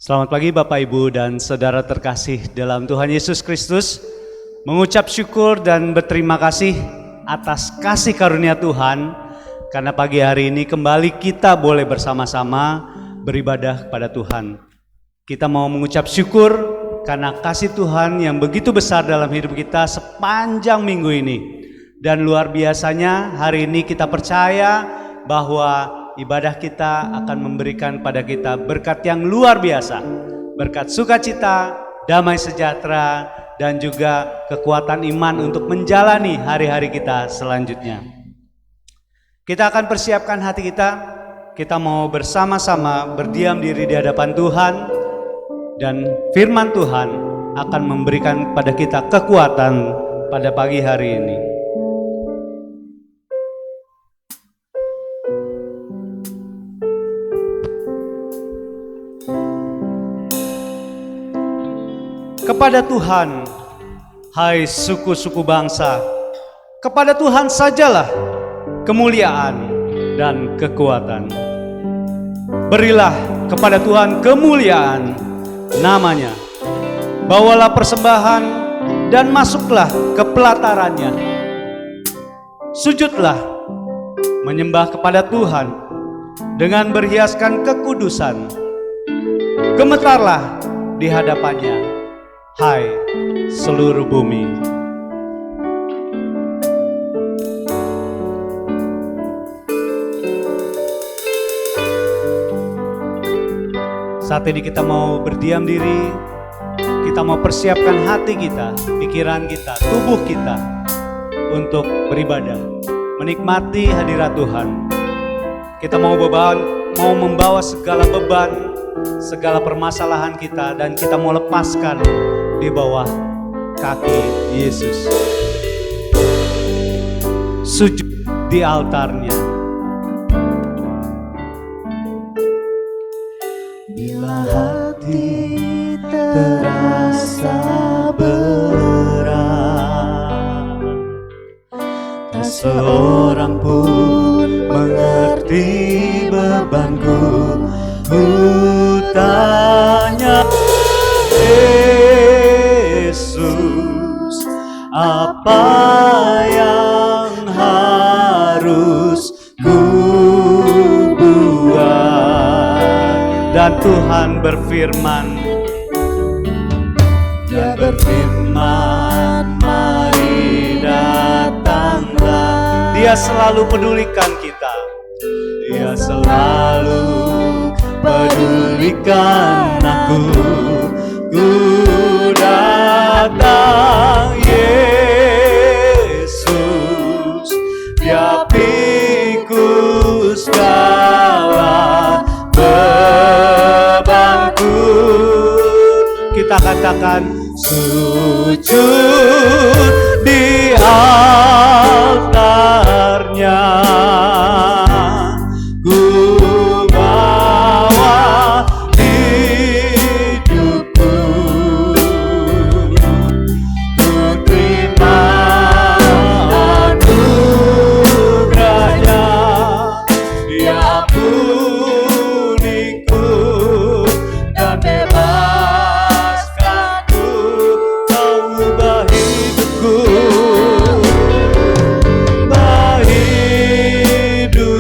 Selamat pagi Bapak Ibu dan Saudara terkasih dalam Tuhan Yesus Kristus. Mengucap syukur dan berterima kasih atas kasih karunia Tuhan, karena pagi hari ini kembali kita boleh bersama-sama beribadah kepada Tuhan. Kita mau mengucap syukur karena kasih Tuhan yang begitu besar dalam hidup kita sepanjang minggu ini. Dan luar biasanya hari ini kita percaya bahwa ibadah kita akan memberikan pada kita berkat yang luar biasa. Berkat sukacita, damai sejahtera, dan juga kekuatan iman untuk menjalani hari-hari kita selanjutnya. Kita akan persiapkan hati kita. Kita mau bersama-sama berdiam diri di hadapan Tuhan. Dan firman Tuhan akan memberikan pada kita kekuatan pada pagi hari ini. Kepada Tuhan, hai suku-suku bangsa, kepada Tuhan sajalah kemuliaan dan kekuatan. Berilah kepada Tuhan kemuliaan namanya. Bawalah persembahan dan masuklah ke pelatarannya. Sujudlah menyembah kepada Tuhan dengan berhiaskan kekudusan. Gemetarlah di hadapannya, hai seluruh bumi. Saat ini kita mau berdiam diri, kita mau persiapkan hati kita, pikiran kita, tubuh kita untuk beribadah, menikmati hadirat Tuhan. Kita mau membawa segala beban, segala permasalahan kita, dan kita mau lepaskan di bawah kaki Yesus. Sujud di altarnya. Bila hati terasa berat, tak seorang pun mengerti bebanku. Ku tanya, Yesus, apa yang harus ku buat? Dan Tuhan berfirman, Dia berfirman, mari datanglah. Dia selalu pedulikan kita. Dia selalu pedulikan aku. Ku datang, Yesus, Dia pikul segala bebanku. Kita katakan, sujud di altarnya. Ku bawa hidupku, ku terima anugerahnya. Dia ampuniku dan bebaskanku, Kau ubah hidupku, ubah hidupku,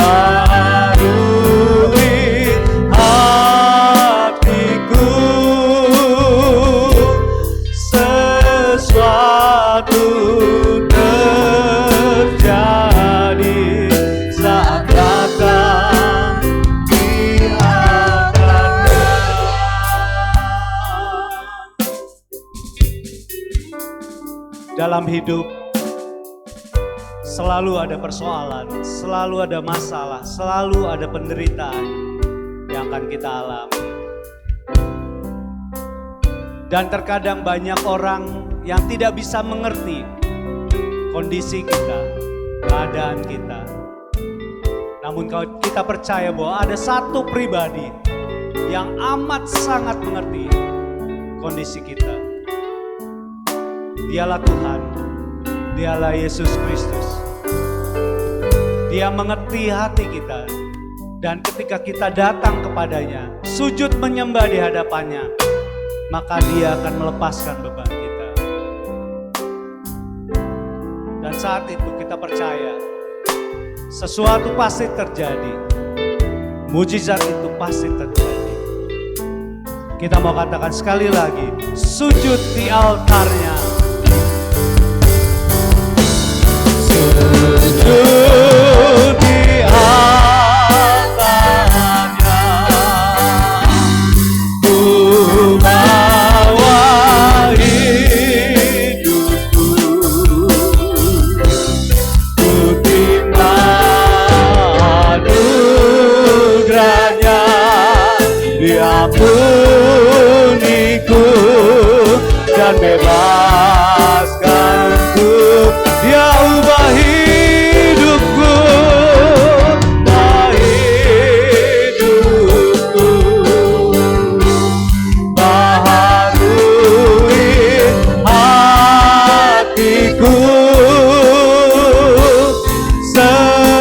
barui hatiku. Sesuatu terjadi saat datang di hadapannya. dalam hidup selalu ada persoalan, selalu ada masalah, selalu ada penderitaan yang akan kita alami. Dan terkadang banyak orang yang tidak bisa mengerti kondisi kita, keadaan kita. Namun kalau kita percaya bahwa ada satu pribadi yang amat sangat mengerti kondisi kita. Dialah Tuhan, Dialah Yesus Kristus. Dia mengerti hati kita. Dan ketika kita datang kepadanya, sujud menyembah di hadapannya, maka dia akan melepaskan beban kita. Dan saat itu kita percaya, sesuatu pasti terjadi. Mujizat itu pasti terjadi. Kita mau katakan sekali lagi, sujud di altarnya. Sujud di altarnya, ku bawa hidupku, ku timbang anugerahnya, diampuniku dan bebaskanku. Dia ubah hidupku, baharui hatiku.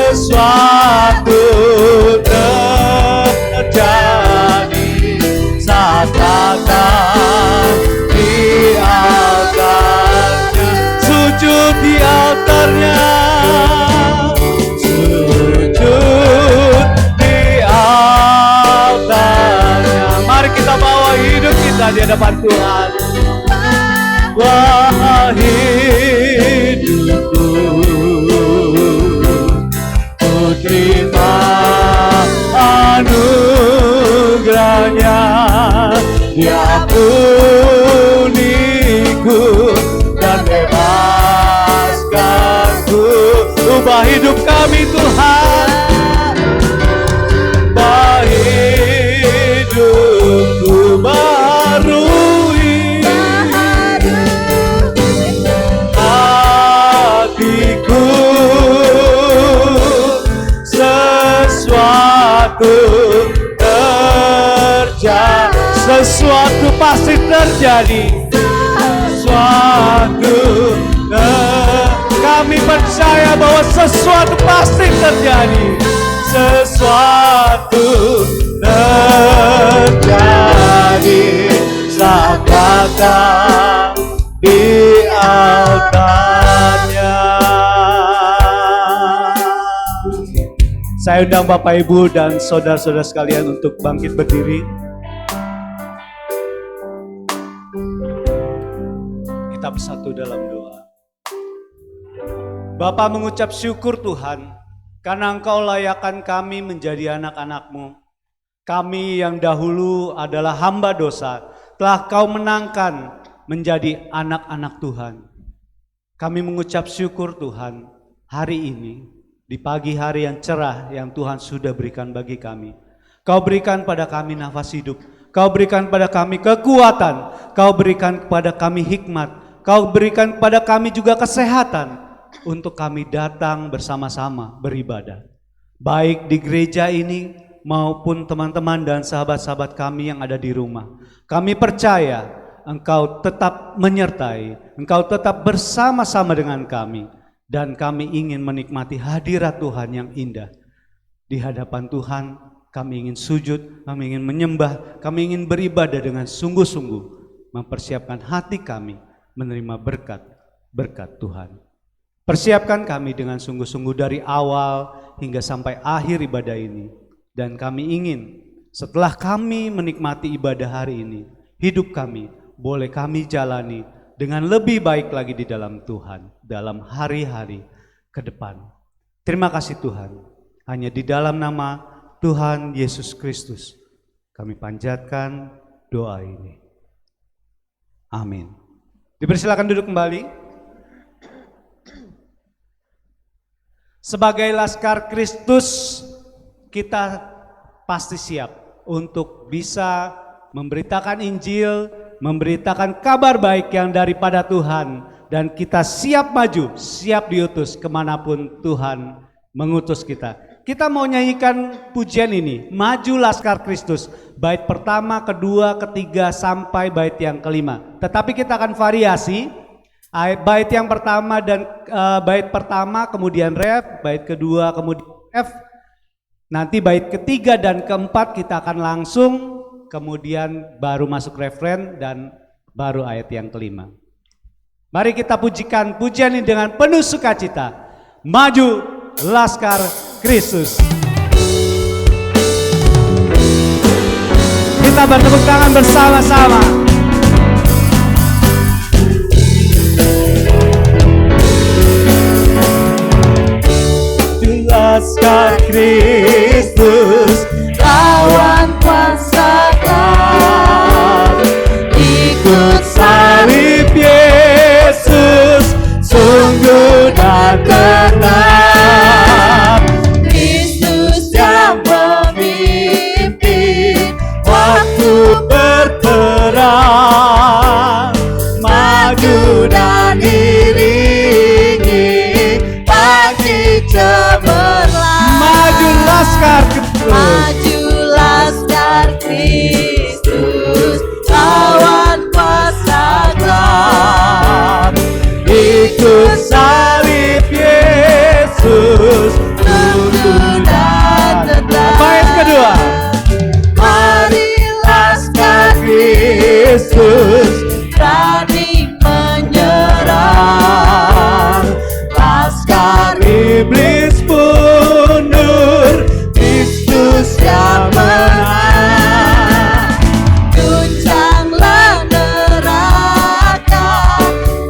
Sesuatu terjadi saat datang di altarnya. Sujud di altarnya, sujud di altarnya. Mari kita bawa hidup kita di hadapan Tuhan. Wah, hidupku, ku terima anugerahnya, diampuniku dan bebaskanku. Ubah hidup kami Tuhan, ubah hidupku, baharui hatiku. Sesuatu terjadi, sesuatu pasti terjadi. Sesuatu kami percaya bahwa sesuatu pasti terjadi. Sesuatu terjadi saat datang di altarnya. Saya undang Bapak Ibu dan saudara-saudara sekalian untuk bangkit berdiri. Kita bersatu dalam doa. Bapa, mengucap syukur Tuhan, karena Engkau layakkan kami menjadi anak-anak-Mu. Kami yang dahulu adalah hamba dosa, telah Kau menangkan menjadi anak-anak Tuhan. Kami mengucap syukur Tuhan, hari ini, di pagi hari yang cerah yang Tuhan sudah berikan bagi kami. Kau berikan pada kami nafas hidup, Kau berikan pada kami kekuatan, Kau berikan kepada kami hikmat, Kau berikan kepada kami juga kesehatan, untuk kami datang bersama-sama beribadah. Baik di gereja ini maupun teman-teman dan sahabat-sahabat kami yang ada di rumah. Kami percaya Engkau tetap menyertai, Engkau tetap bersama-sama dengan kami. Dan kami ingin menikmati hadirat Tuhan yang indah. Di hadapan Tuhan kami ingin sujud, kami ingin menyembah, kami ingin beribadah dengan sungguh-sungguh. Mempersiapkan hati kami menerima berkat Tuhan. Persiapkan kami dengan sungguh-sungguh dari awal hingga sampai akhir ibadah ini. Dan kami ingin setelah kami menikmati ibadah hari ini, hidup kami boleh kami jalani dengan lebih baik lagi di dalam Tuhan, dalam hari-hari ke depan. Terima kasih Tuhan, hanya di dalam nama Tuhan Yesus Kristus kami panjatkan doa ini. Amin. Dipersilakan duduk kembali. Sebagai laskar Kristus, kita pasti siap untuk bisa memberitakan Injil, memberitakan kabar baik yang daripada Tuhan, dan kita siap maju, siap diutus kemanapun Tuhan mengutus kita. Kita mau nyanyikan pujian ini, Maju Laskar Kristus, bait pertama, kedua, ketiga, sampai bait yang kelima. Tetapi kita akan variasi, bait yang pertama dan bait pertama, kemudian ref, bait kedua, kemudian F, Nanti bait ketiga dan keempat kita akan langsung, kemudian baru masuk refren dan baru ayat yang kelima. Mari kita pujikan pujian ini dengan penuh sukacita. Maju Laskar Kristus. Kita bertepuk tangan bersama-sama. Laskar Kristus, lawan kuasa gelap, ikut salib Yesus, sungguh dan tetap. Kristus yang memimpin waktu berperang, maju dan iringi pagi cemerlang. Maju Laskar Kristus. Maju Laskar Kristus, lawan kuasa gelap, ikut salib Yesus, tunggu dan tetap. Bait kedua. Mari Laskar Kristus, berani menyerang. Laskar iblis mundur, Kristus yang menang. Guncanglah neraka,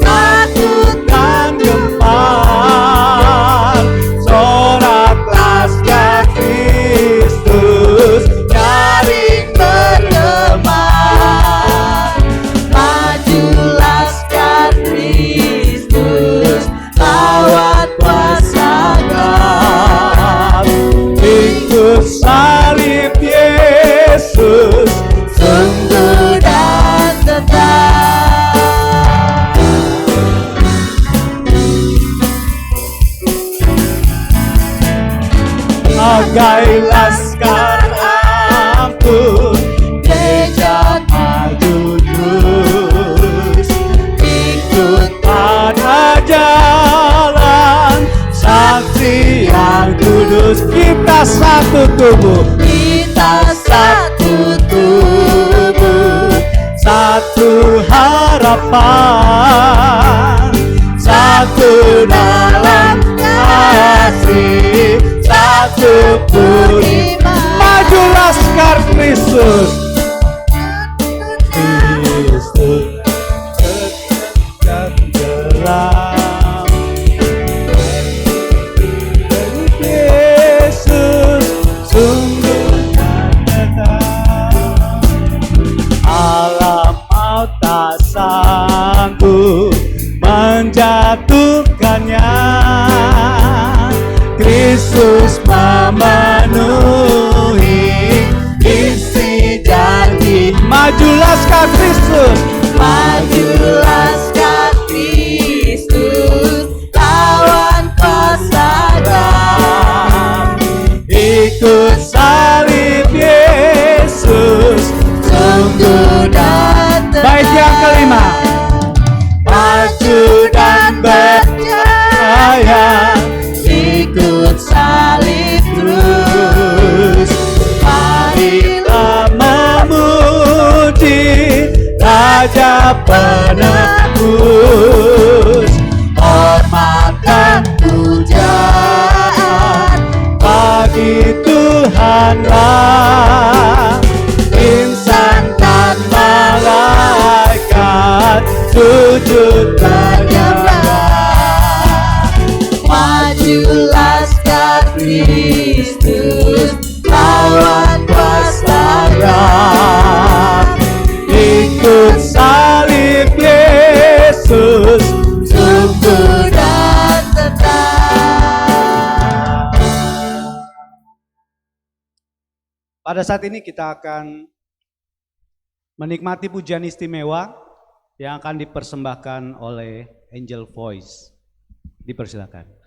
takutkan gempar. Sorak Laskar Kristus, nyaring bergema. Maju Laskar Kristus, lawan kuasa gelap, ikut salib Yesus, sungguh dan tetap. Bagai laskar ampun, gereja maju terus, ikut pada jalan saksi yang kudus. Kita satu tubuh. Kita satu tubuh, satu harapan, satu dalam kasih, satu beriman. Maju Laskar Kristus. Kristus tetap dalam. Yesus sungguh dan tetap. Alam maut tak sanggup menjatuhkannya. Kristus memenuhi isi janji. Maju Laskar Kristus. Maju Laskar Kristus, lawan kuasa gelap, ikut salib Yesus, sungguh dan tetap. Bait yang kelima. Maju dan percaya, ikut salib terus. Marilah memuji Raja penebus, hormatkan pujaan bagi Tuhanlah. Insan dan malaikat sujud menyembah. Maju Laskar Kristus, lawan kuasa gelap, ikut salib Yesus, sungguh dan tetap. Pada saat ini kita akan menikmati pujian istimewa yang akan dipersembahkan oleh Angel Voice. Dipersilakan.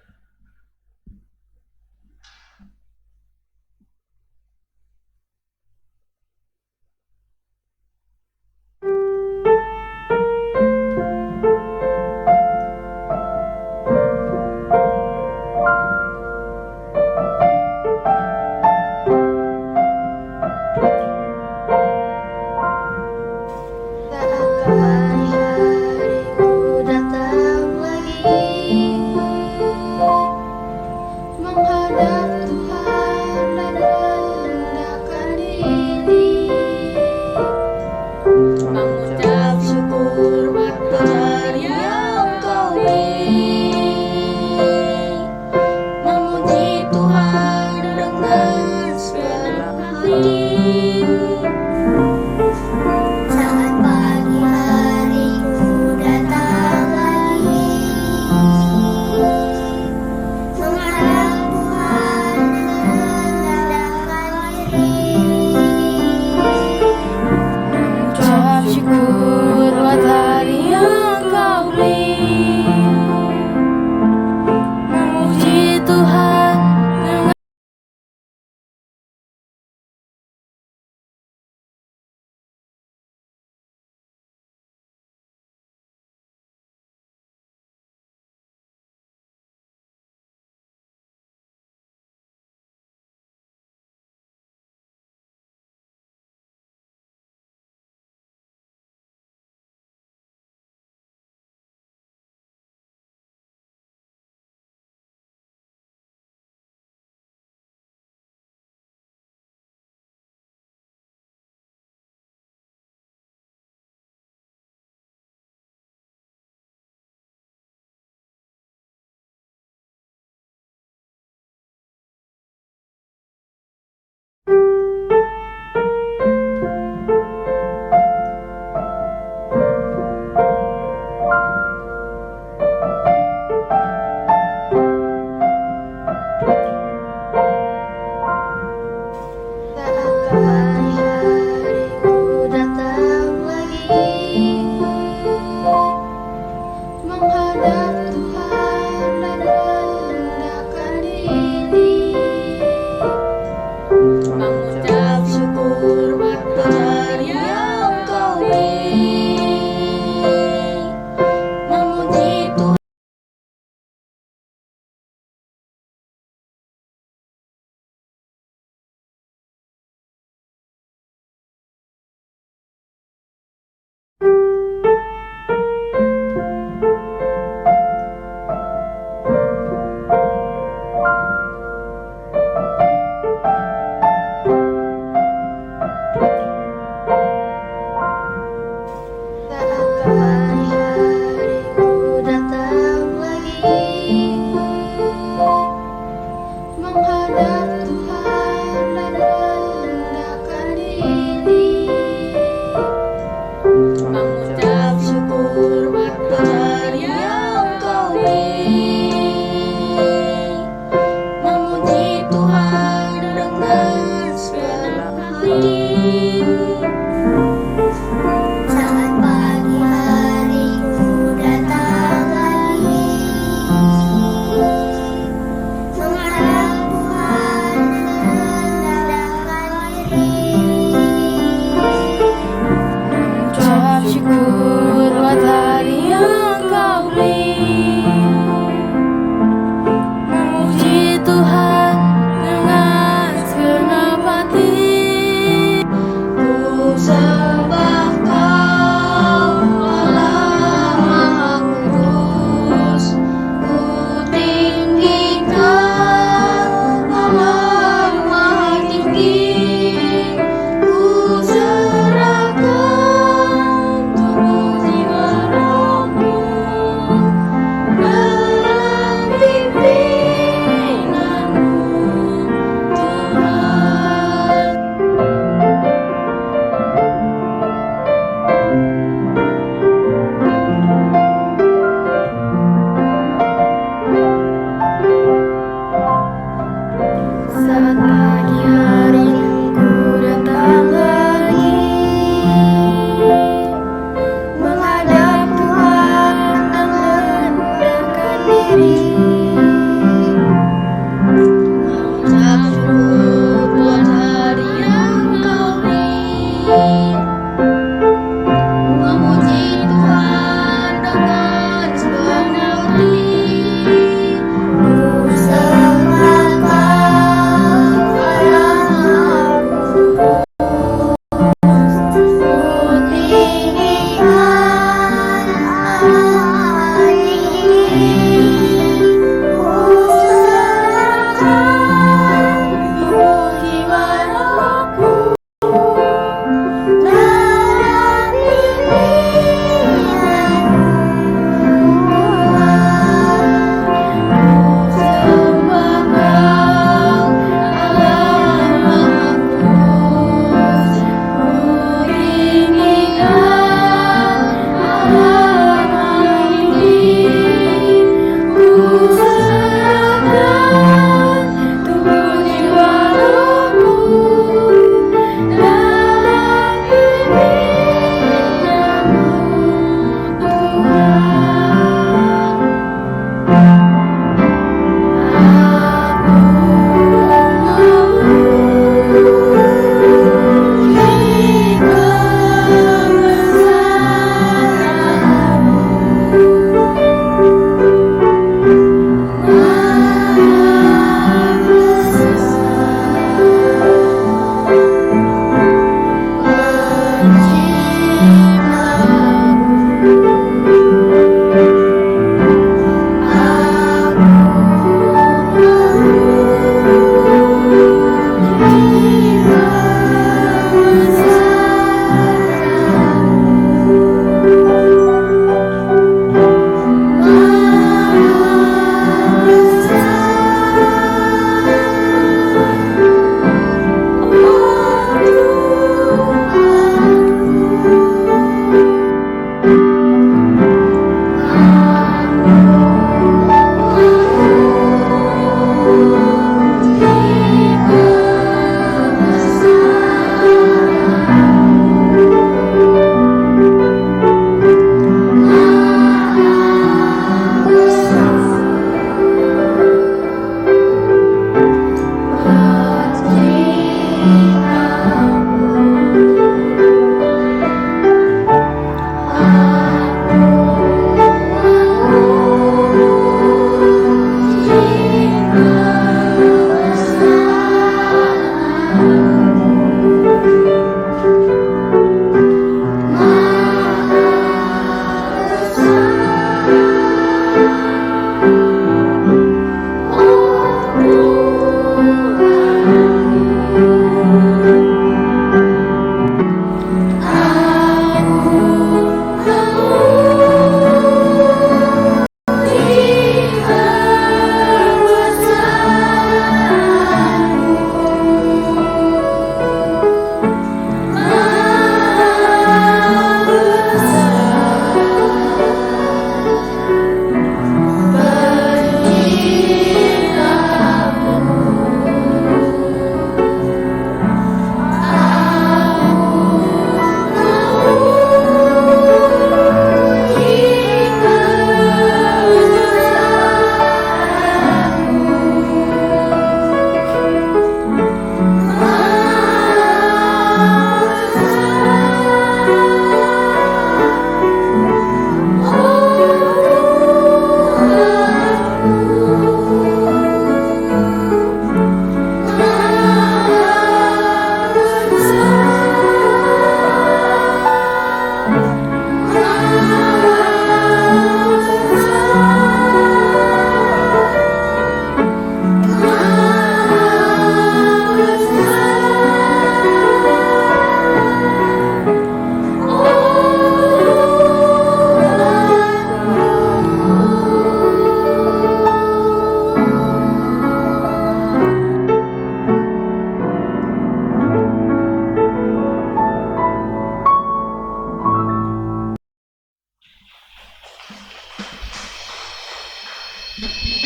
Syukur buat hari yang kau beri, memuji Tuhan.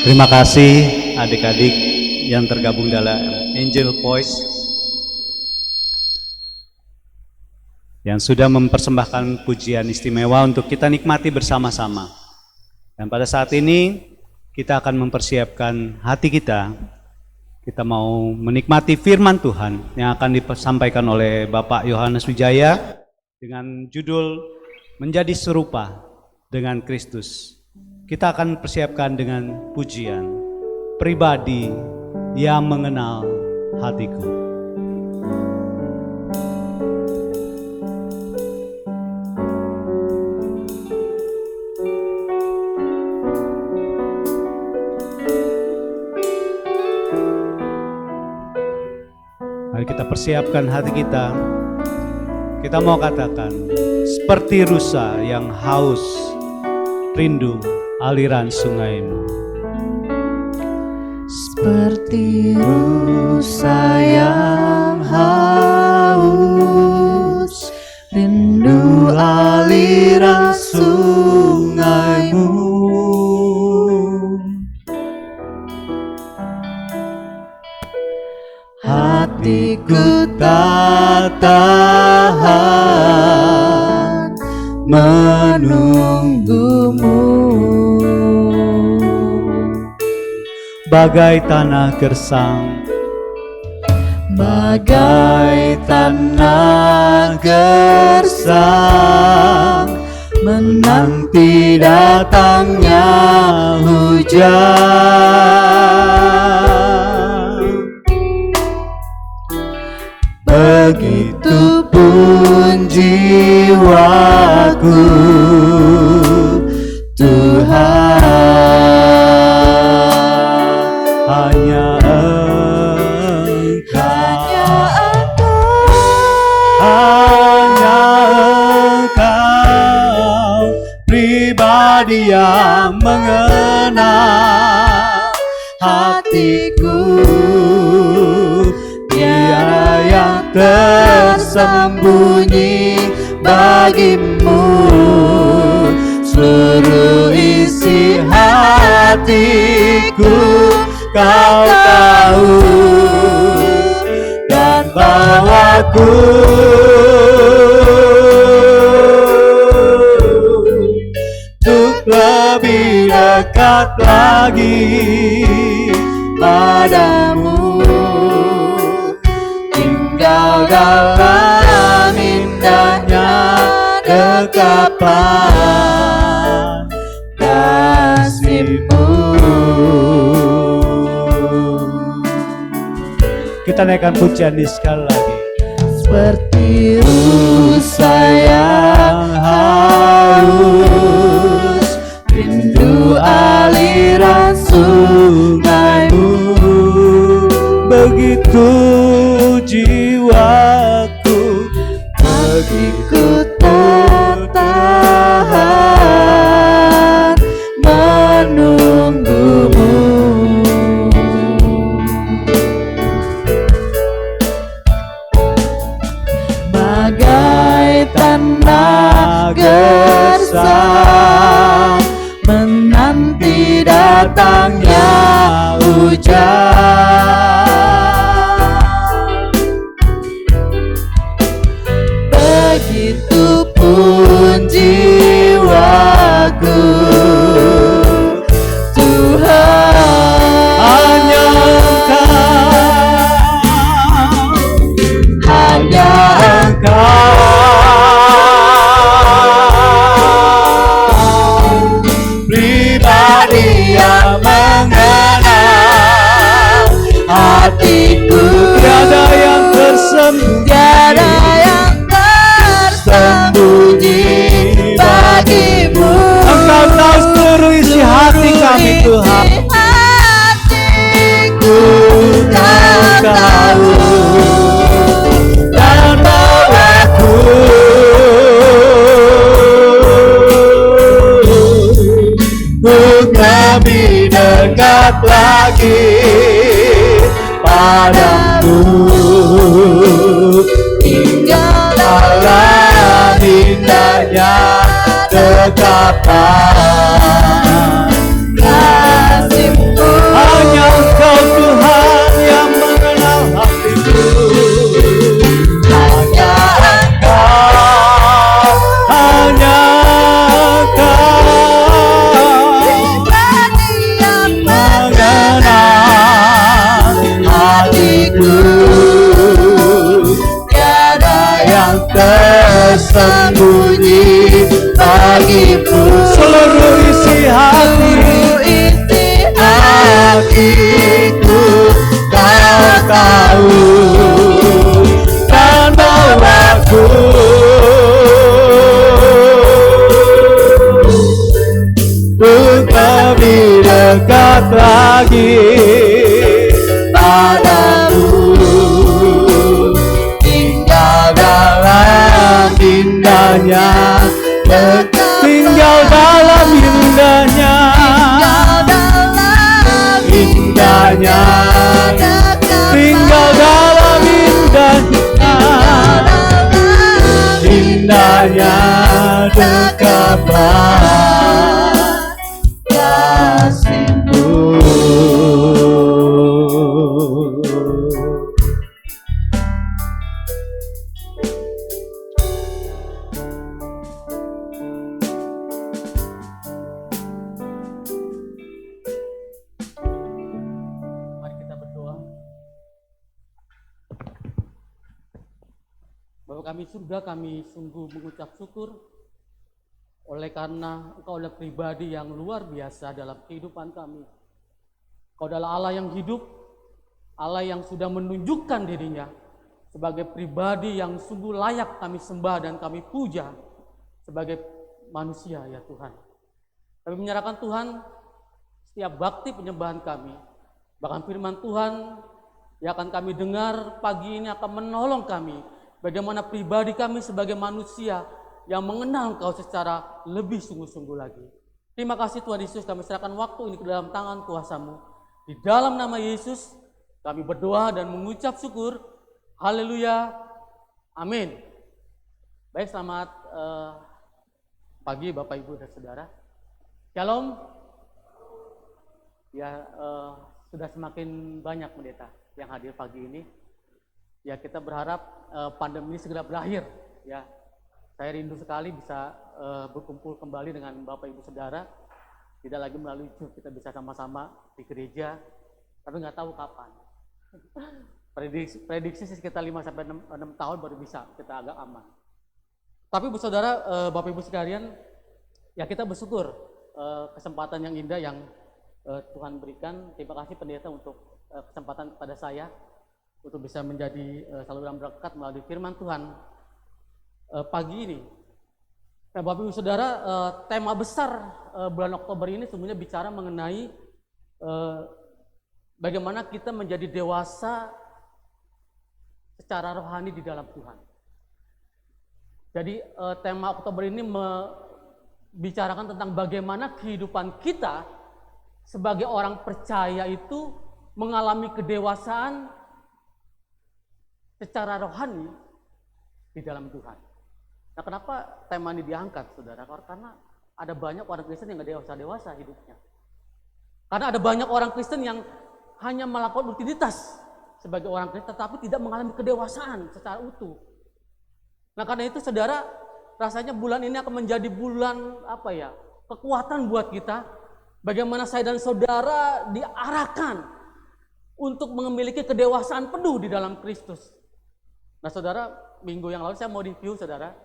Terima kasih adik-adik yang tergabung dalam Angel Voice yang sudah mempersembahkan pujian istimewa untuk kita nikmati bersama-sama. Dan pada saat ini kita akan mempersiapkan hati kita. Kita mau menikmati firman Tuhan yang akan disampaikan oleh Bapak Yohanes Wijaya dengan judul Menjadi Serupa dengan Kristus. Kita akan persiapkan dengan pujian Pribadi yang Mengenal Hatiku. Mari kita persiapkan hati kita. Kita mau katakan, seperti rusa yang haus, rindu aliran sungaimu. Seperti rusa yang haus, rindu aliran sungaimu. Hatiku tak tahan menunggumu, bagai tanah gersang, bagai tanah gersang, menanti datangnya hujan. Begitupun jiwaku, Tuhan. Hanya Engkau pribadi yang mengenal hatiku, tiada yang tersembunyi bagimu. Seluruh isi hatiku Kau tahu, dan bawaku untuk lebih dekat lagi padamu, tinggal dalam indahnya dekapan kasih-Mu. Kita naikkan pujian ini sekali lagi. Seperti rusa yang haus, rindu aliran sungai-Mu, begitu jiwaku bagiku tertahan menunggu-Mu. Bagai tanah gersang menanti datangnya hujan, begitupun jiwaku, Tuhan. hanya Engkau pribadi yang mengenal hatiku, tiada yang tersembunyi bagimu. Engkau tahu seluruh isi hati kami, Tuhan. Hatiku Kau tahu, Dan bawaku untuk lebih dekat lagi padamu, tinggal dalam indahnya dekapan kasih-Mu. hanya Engkau Tuhan yang mengenal hatiku, Hanya hanya Engkau pribadi yang mengenal hatiku, tiada yang tersembunyi bagimu. Seluruh isi hatiku Kau tahu, dan bawaku untuk lebih dekat lagi padamu, tinggal dalam indahnya, tinggal dalam indahnya, indahnya, tinggal dalam indahnya, indahnya dekapan kasih-Mu. Mari kita berdoa. Bapa kami surga, kami sungguh mengucap syukur oleh karena Engkau adalah pribadi yang luar biasa dalam kehidupan kami. Engkau adalah Allah yang hidup, Allah yang sudah menunjukkan dirinya sebagai pribadi yang sungguh layak kami sembah dan kami puja sebagai manusia ya Tuhan. Kami menyerahkan Tuhan setiap bakti penyembahan kami, bahkan firman Tuhan yang akan kami dengar pagi ini akan menolong kami bagaimana pribadi kami sebagai manusia yang mengenal Engkau secara lebih sungguh-sungguh lagi. Terima kasih Tuhan Yesus, kami serahkan waktu ini ke dalam tangan kuasa-Mu. Di dalam nama Yesus kami berdoa dan mengucap syukur. Haleluya. Amin. Baik, selamat pagi Bapak Ibu dan Saudara. Shalom. Ya, sudah semakin banyak pendeta yang hadir pagi ini. Ya, kita berharap pandemi ini segera berakhir. Ya, saya rindu sekali bisa berkumpul kembali dengan Bapak Ibu Saudara. Tidak lagi melalui Zoom, kita bisa sama-sama di gereja, tapi nggak tahu kapan. Prediksi sekitar 5-6 tahun baru bisa kita agak aman. Tapi Bu Saudara, Bapak Ibu sekalian, ya kita bersyukur kesempatan yang indah yang Tuhan berikan. Terima kasih pendeta untuk kesempatan kepada saya untuk bisa menjadi saluran berkat melalui firman Tuhan pagi ini. Nah, Bapak Ibu Saudara, tema besar bulan Oktober ini sebenarnya bicara mengenai bagaimana kita menjadi dewasa secara rohani di dalam Tuhan. Jadi tema Oktober ini membicarakan tentang bagaimana kehidupan kita sebagai orang percaya itu mengalami kedewasaan secara rohani di dalam Tuhan. Nah, kenapa tema ini diangkat, Saudara? Karena ada banyak orang Kristen yang nggak dewasa hidupnya. Karena ada banyak orang Kristen yang hanya melakukan rutinitas sebagai orang Kristen, tetapi tidak mengalami kedewasaan secara utuh. Nah, karena itu Saudara, rasanya bulan ini akan menjadi bulan kekuatan buat kita. Bagaimana saya dan Saudara diarahkan untuk memiliki kedewasaan penuh di dalam Kristus. Nah, Saudara, minggu yang lalu saya mau review, Saudara,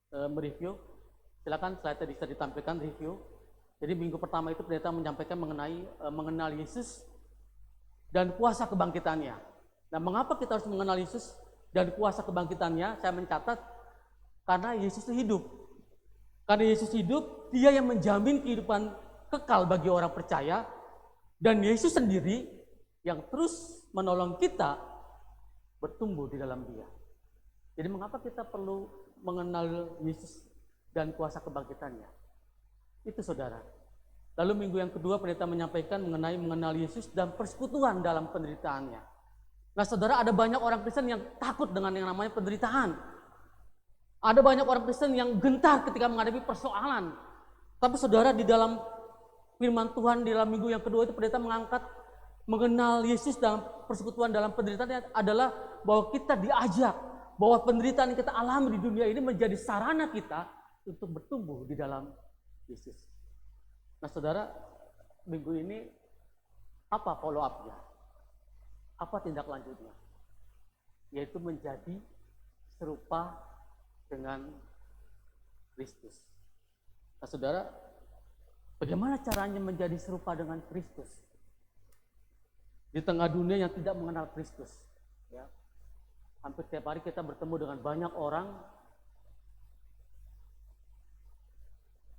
mereview. Silakan slide bisa ditampilkan review. Jadi minggu pertama itu pendeta menyampaikan mengenai mengenal Yesus dan kuasa kebangkitannya. Nah, mengapa kita harus mengenal Yesus dan kuasa kebangkitannya? Saya mencatat karena Yesus itu hidup. Karena Yesus hidup, Dia yang menjamin kehidupan kekal bagi orang percaya, dan Yesus sendiri yang terus menolong kita bertumbuh di dalam Dia. Jadi mengapa kita perlu mengenal Yesus dan kuasa kebangkitannya? Itu Saudara. Lalu minggu yang kedua pendeta menyampaikan mengenai mengenal Yesus dan persekutuan dalam penderitaannya. Nah, Saudara, ada banyak orang Kristen yang takut dengan yang namanya penderitaan. Ada banyak orang Kristen yang gentar ketika menghadapi persoalan. Tapi Saudara, di dalam firman Tuhan di dalam minggu yang kedua itu pendeta mengangkat mengenal Yesus dalam persekutuan dalam penderitaan adalah bahwa kita diajak bahwa penderitaan yang kita alami di dunia ini menjadi sarana kita untuk bertumbuh di dalam Yesus. Nah, Saudara, minggu ini apa follow up-nya? Apa tindak lanjutnya? Yaitu menjadi serupa dengan Kristus. Nah, Saudara, bagaimana caranya menjadi serupa dengan Kristus? Di tengah dunia yang tidak mengenal Kristus. Ya. Hampir setiap hari kita bertemu dengan banyak orang.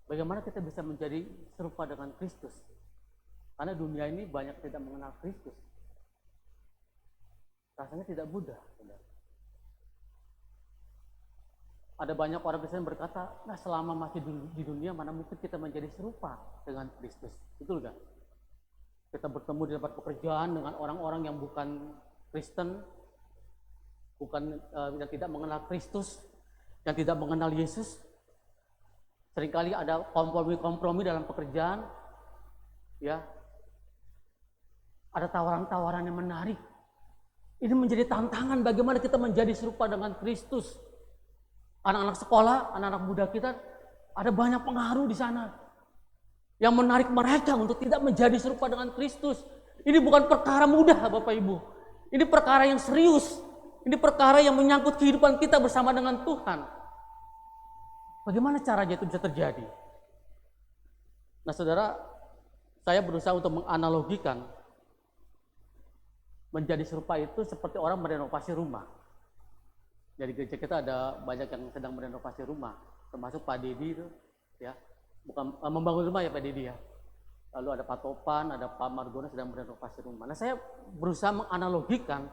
Bagaimana kita bisa menjadi serupa dengan Kristus? Karena dunia ini banyak tidak mengenal Kristus. Rasanya tidak mudah. Saudara. Ada banyak orang Kristen berkata, nah selama masih di dunia mana mungkin kita menjadi serupa dengan Kristus. Betul kan? Kita bertemu di tempat pekerjaan dengan orang-orang yang bukan Kristen, yang tidak mengenal Kristus, yang tidak mengenal Yesus. Seringkali ada kompromi-kompromi dalam pekerjaan, ya. Ada tawaran-tawaran yang menarik. Ini menjadi tantangan bagaimana kita menjadi serupa dengan Kristus. Anak-anak sekolah, anak-anak muda kita, ada banyak pengaruh di sana yang menarik mereka untuk tidak menjadi serupa dengan Kristus. Ini bukan perkara mudah, Bapak Ibu. Ini perkara yang serius. Ini perkara yang menyangkut kehidupan kita bersama dengan Tuhan. Bagaimana caranya itu bisa terjadi? Nah, Saudara, saya berusaha untuk menganalogikan menjadi serupa itu seperti orang merenovasi rumah. Jadi gereja kita ada banyak yang sedang merenovasi rumah, termasuk Pak Dedi itu, ya, bukan membangun rumah ya Pak Dedi ya. Lalu ada Pak Topan, ada Pak Margono sedang merenovasi rumah. Nah, saya berusaha menganalogikan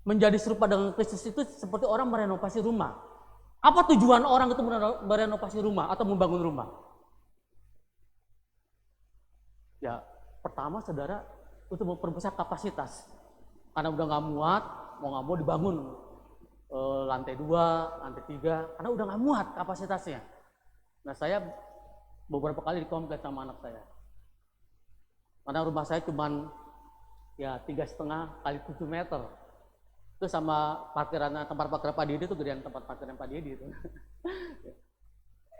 menjadi serupa dengan Kristus itu seperti orang merenovasi rumah. Apa tujuan orang itu merenovasi rumah atau membangun rumah? Ya, pertama saudara untuk memperbesar kapasitas. Karena udah nggak muat, mau nggak mau dibangun lantai 2, lantai 3, karena udah nggak muat kapasitasnya. Nah, saya beberapa kali dikomplain sama anak saya. Karena rumah saya cuman ya 3,5 kali 7 meter. Itu sama tempat parkiran Pak Dedi itu gedean tempat parkiran Pak Dedi itu.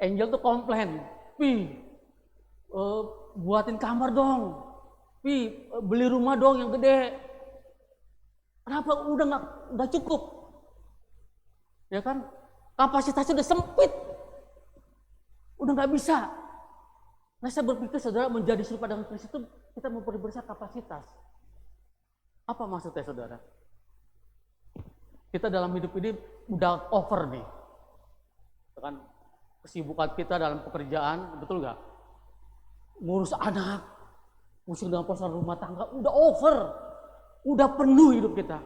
Angel tuh komplain, buatin kamar dong, beli rumah dong yang gede. Kenapa udah cukup? Ya kan, kapasitasnya udah sempit, udah nggak bisa. Nah, saya berpikir saudara menjadi serupa dengan Kristus itu kita memperbesar kapasitas. Apa maksudnya saudara? Kita dalam hidup ini udah over nih, kan kesibukan kita dalam pekerjaan, betul nggak? Ngurus anak, pusing dengan persoalan rumah tangga, udah over, udah penuh hidup kita.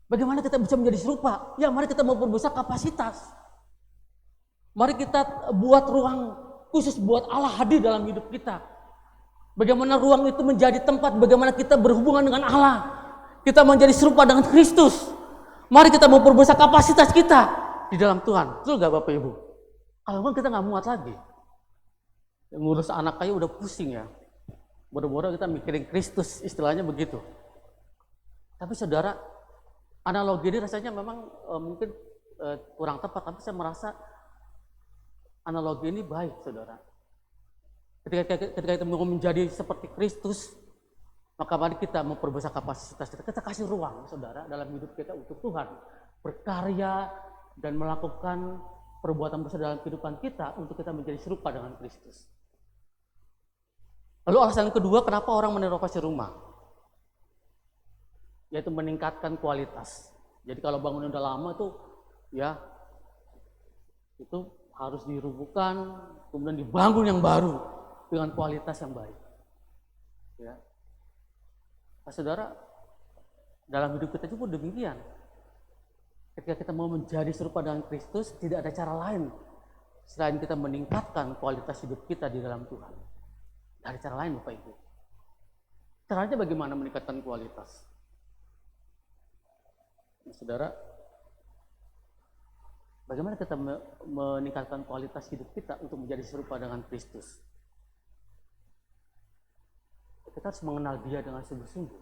Bagaimana kita bisa menjadi serupa? Ya, mari kita memperbesar kapasitas. Mari kita buat ruang khusus buat Allah hadir dalam hidup kita. Bagaimana ruang itu menjadi tempat bagaimana kita berhubungan dengan Allah. Kita menjadi serupa dengan Kristus. Mari kita memperbesar kapasitas kita di dalam Tuhan. Betul gak Bapak Ibu? Kalau memang kita gak muat lagi. Ngurus anak aja udah pusing ya. Boro-boro kita mikirin Kristus, istilahnya begitu. Tapi saudara, analogi ini rasanya memang mungkin kurang tepat. Tapi saya merasa analogi ini baik, saudara. Ketika kita mau menjadi seperti Kristus, maka mari kita memperbesar kapasitas kita. Kita kasih ruang, saudara, dalam hidup kita untuk Tuhan berkarya dan melakukan perbuatan besar dalam kehidupan kita untuk kita menjadi serupa dengan Kristus. Lalu alasan kedua, kenapa orang merenovasi rumah? Yaitu meningkatkan kualitas. Jadi kalau bangunan udah lama itu, ya, itu harus dirubuhkan, kemudian dibangun yang baru dengan kualitas yang baik. Ya. Nah, saudara, dalam hidup kita juga demikian. Ketika kita mau menjadi serupa dengan Kristus, tidak ada cara lain selain kita meningkatkan kualitas hidup kita di dalam Tuhan. Tidak ada cara lain, Bapak Ibu. Caranya bagaimana meningkatkan kualitas? Nah, saudara, bagaimana kita meningkatkan kualitas hidup kita untuk menjadi serupa dengan Kristus? Kita harus mengenal Dia dengan sungguh-sungguh.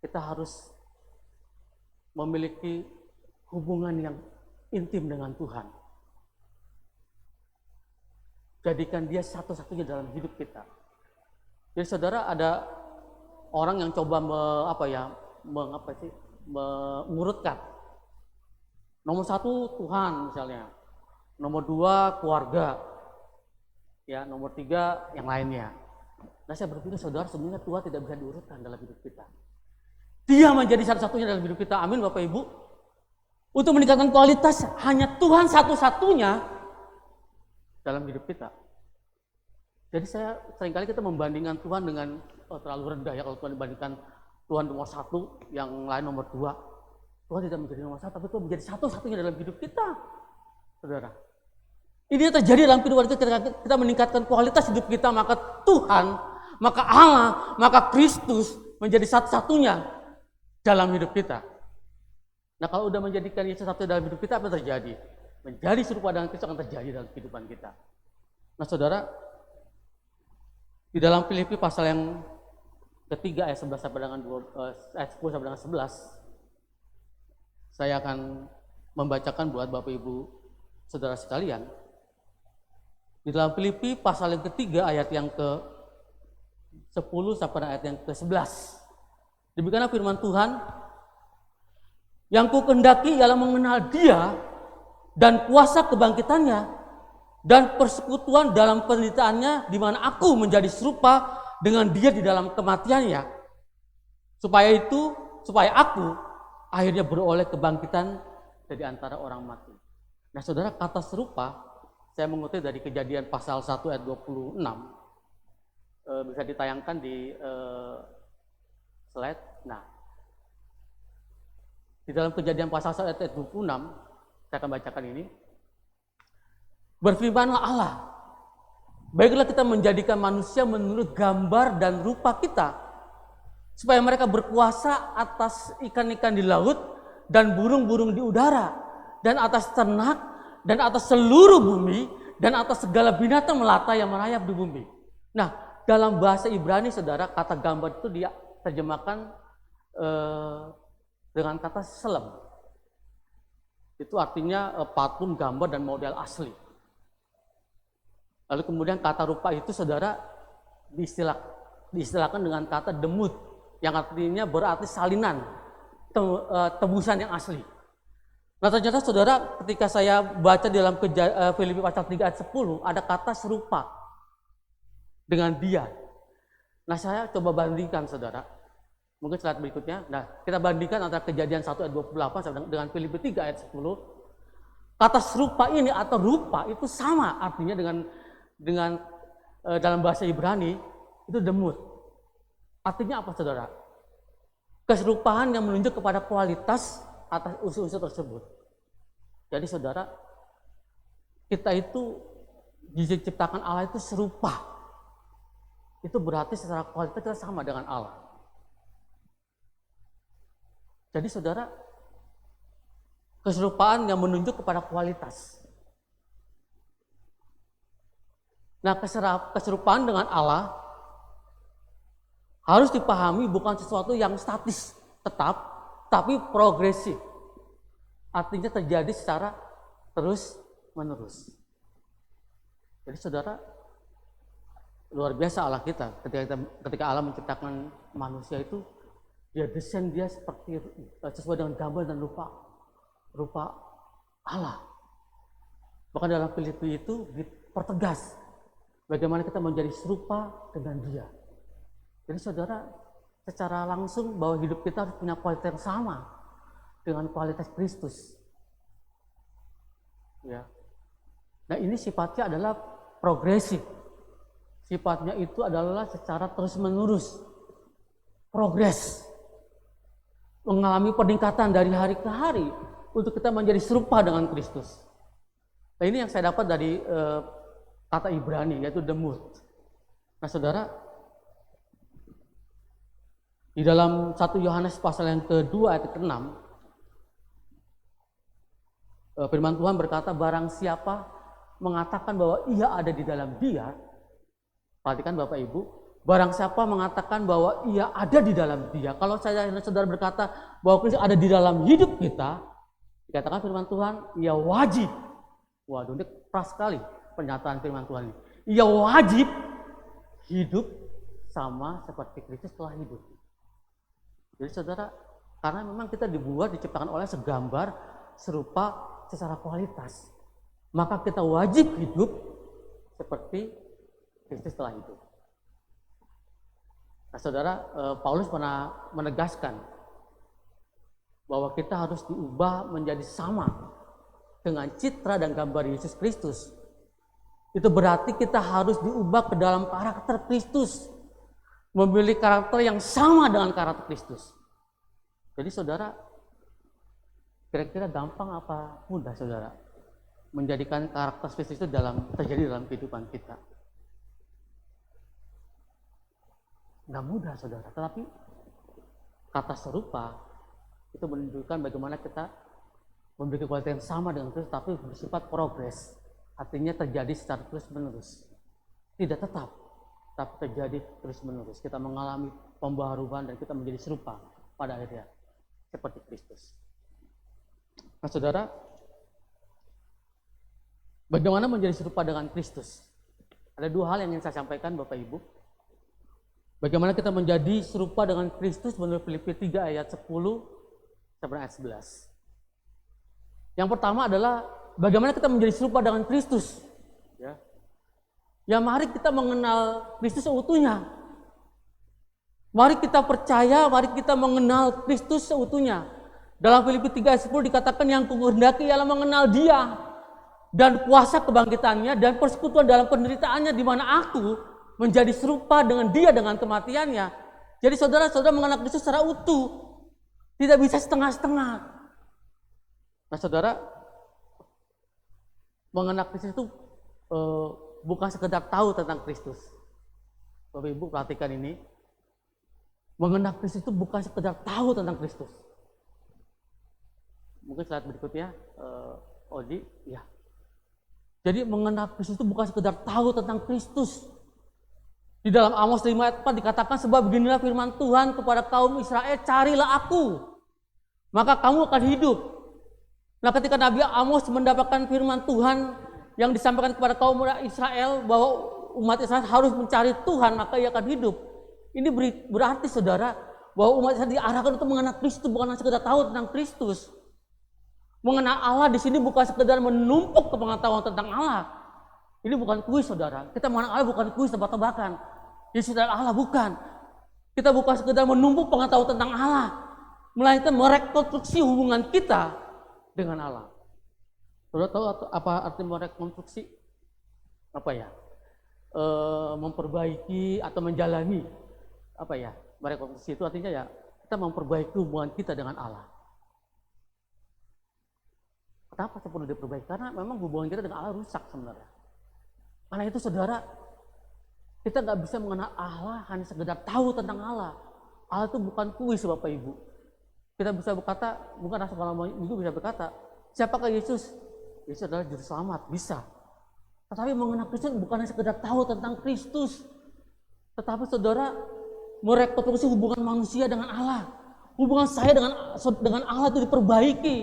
Kita harus memiliki hubungan yang intim dengan Tuhan. Jadikan Dia satu-satunya dalam hidup kita. Jadi saudara, ada orang yang coba mengurutkan. Nomor 1 Tuhan misalnya, nomor 2 keluarga, ya, nomor 3 yang lainnya. Nah, saya berpikir saudara, sebenarnya Tuhan tidak bisa diurutkan dalam hidup kita. Dia menjadi satu-satunya dalam hidup kita. Amin Bapak Ibu. Untuk meningkatkan kualitas, hanya Tuhan satu-satunya dalam hidup kita. Jadi saya seringkali kita membandingkan Tuhan dengan terlalu rendah ya. Kalau Tuhan dibandingkan Tuhan nomor 1, yang lain nomor 2. Tuhan tidak menjadi nomor 1, tapi Tuhan menjadi satu-satunya dalam hidup kita, saudara. Ini yang terjadi dalam kehidupan kita ketika kita meningkatkan kualitas hidup kita, maka Tuhan, maka Allah, maka Kristus menjadi satu-satunya dalam hidup kita. Nah, kalau udah menjadikan Yesus satu dalam hidup kita, apa yang terjadi? Menjadi serupa dengan Kristus akan terjadi dalam kehidupan kita. Nah, saudara, di dalam Filipi pasal yang ketiga ayat 11 sampai dengan 10 sampai dengan 11, saya akan membacakan buat Bapak Ibu saudara sekalian. Di dalam Filipi pasal yang ketiga ayat yang ke-10 sampai ayat yang ke-11. Demikianlah firman Tuhan, yang ku kehendaki ialah mengenal Dia dan kuasa kebangkitannya dan persekutuan dalam penderitaannya, di mana aku menjadi serupa dengan dia di dalam kematiannya, supaya aku akhirnya beroleh kebangkitan dari antara orang mati. Nah saudara, kata serupa saya mengutip dari Kejadian pasal 1 ayat 26, bisa ditayangkan di slide. Nah, di dalam Kejadian pasal 1 ayat 26, saya akan bacakan ini. Berfirmanlah Allah, baiklah kita menjadikan manusia menurut gambar dan rupa kita, supaya mereka berkuasa atas ikan-ikan di laut dan burung-burung di udara, dan atas ternak, dan atas seluruh bumi, dan atas segala binatang melata yang merayap di bumi. Nah, dalam bahasa Ibrani saudara, kata gambar itu dia terjemahkan dengan kata selem. Itu artinya patung, gambar, dan model asli. Lalu kemudian kata rupa itu saudara diistilahkan dengan kata demut, yang artinya berarti salinan, tebusan yang asli. Nah ternyata saudara, ketika saya baca di dalam Filipi pasal 3 ayat 10, ada kata serupa dengan dia. Nah saya coba bandingkan saudara, mungkin slide berikutnya. Nah kita bandingkan antara Kejadian 1 ayat 28 dengan Filipi 3 ayat 10. Kata serupa ini atau rupa itu sama artinya dengan dalam bahasa Ibrani itu demut. Artinya apa saudara? Keserupaan yang menunjuk kepada kualitas atas unsur-unsur tersebut. Jadi saudara, kita itu diciptakan Allah itu serupa. Itu berarti secara kualitas kita sama dengan Allah. Jadi saudara, keserupaan yang menunjuk kepada kualitas. Nah, keserupaan dengan Allah harus dipahami bukan sesuatu yang statis, tetap, tapi progresif. Artinya terjadi secara terus-menerus. Jadi saudara, luar biasa Allah kita ketika Allah menciptakan manusia itu, dia desain dia sesuai dengan gambar dan rupa Allah. Bahkan dalam Filipi itu dipertegas bagaimana kita menjadi serupa dengan dia. Jadi saudara, secara langsung bahwa hidup kita harus punya kualitas yang sama dengan kualitas Kristus. Ya. Nah ini sifatnya adalah progresif. Sifatnya itu adalah secara terus-menerus. Progres. Mengalami peningkatan dari hari ke hari untuk kita menjadi serupa dengan Kristus. Nah ini yang saya dapat dari kata Ibrani, yaitu demut. Nah saudara, di dalam 1 Yohanes pasal yang kedua ayat ke-6, firman Tuhan berkata, barang siapa mengatakan bahwa ia ada di dalam dia, perhatikan Bapak Ibu, barang siapa mengatakan bahwa ia ada di dalam dia, kalau saya dan saudara berkata bahwa Kristus ada di dalam hidup kita, dikatakan firman Tuhan, ia wajib, waduh ini keras sekali pernyataan firman Tuhan ini, ia wajib hidup sama seperti Kristus telah hidup. Jadi saudara, karena memang kita diciptakan oleh segambar, serupa, secara kualitas, maka kita wajib hidup seperti Kristus telah hidup. Nah saudara, Paulus pernah menegaskan bahwa kita harus diubah menjadi sama dengan citra dan gambar Yesus Kristus. Itu berarti kita harus diubah ke dalam karakter Kristus, memiliki karakter yang sama dengan karakter Kristus. Jadi saudara, kira-kira gampang apa mudah saudara menjadikan karakter Kristus itu terjadi dalam kehidupan kita? Nggak mudah saudara, tetapi kata serupa itu menunjukkan bagaimana kita memiliki kualitas yang sama dengan Kristus, tapi bersifat progres. Artinya terjadi secara terus-menerus. Tidak tetap, tapi terjadi terus-menerus. Kita mengalami pembaharuan dan kita menjadi serupa pada akhirnya seperti Kristus. Nah saudara, bagaimana menjadi serupa dengan Kristus? Ada dua hal yang ingin saya sampaikan Bapak Ibu. Bagaimana kita menjadi serupa dengan Kristus menurut Filipi 3 ayat 10 sampai ayat 11. Yang pertama adalah bagaimana kita menjadi serupa dengan Kristus. Ya mari kita mengenal Kristus seutuhnya. Mari kita percaya, mari kita mengenal Kristus seutuhnya. Dalam Filipi 3:10 dikatakan yang kuhendaki ialah mengenal Dia dan kuasa kebangkitannya dan persekutuan dalam penderitaannya, di mana aku menjadi serupa dengan Dia dengan kematiannya. Jadi saudara-saudara mengenal Kristus secara utuh, tidak bisa setengah-setengah. Nah saudara, mengenal Kristus itu bukan sekedar tahu tentang Kristus. Bapak Ibu perhatikan ini. Mengenal Kristus itu bukan sekedar tahu tentang Kristus. Mungkin slide berikutnya, Odi, ya. Jadi mengenal Kristus itu bukan sekedar tahu tentang Kristus. Di dalam Amos 5 ayat 4 dikatakan, sebab beginilah firman Tuhan kepada kaum Israel, carilah aku, maka kamu akan hidup. Nah ketika Nabi Amos mendapatkan firman Tuhan yang disampaikan kepada kaum Israel, bahwa umat Israel harus mencari Tuhan, maka ia akan hidup. Ini berarti saudara, bahwa umat Israel diarahkan untuk mengenal Kristus, bukan hanya sekedar tahu tentang Kristus. Mengenal Allah di sini bukan sekedar menumpuk kepengetahuan tentang Allah. Ini bukan kuis saudara. Kita mengenal Allah bukan kuis tebak-tebakan. Yesus adalah Allah, bukan. Kita bukan sekedar menumpuk pengetahuan tentang Allah, melainkan merekonstruksi hubungan kita dengan Allah. Saudara tahu apa arti merekonstruksi? Apa ya? Memperbaiki atau menjalani. Apa ya? Merekonstruksi itu artinya ya kita memperbaiki hubungan kita dengan Allah. Kenapa saya perlu diperbaiki? Karena memang hubungan kita dengan Allah rusak sebenarnya. Karena itu saudara, kita nggak bisa mengenal Allah hanya sekedar tahu tentang Allah. Allah itu bukan kuis Bapak Ibu. Kita bisa berkata, bukan Rasul Minggu bisa berkata, siapakah Yesus? Yesus adalah juru selamat, bisa. Tetapi mengenal Kristus bukan hanya sekedar tahu tentang Kristus. Tetapi saudara, merekonstruksi hubungan manusia dengan Allah. Hubungan saya dengan Allah itu diperbaiki,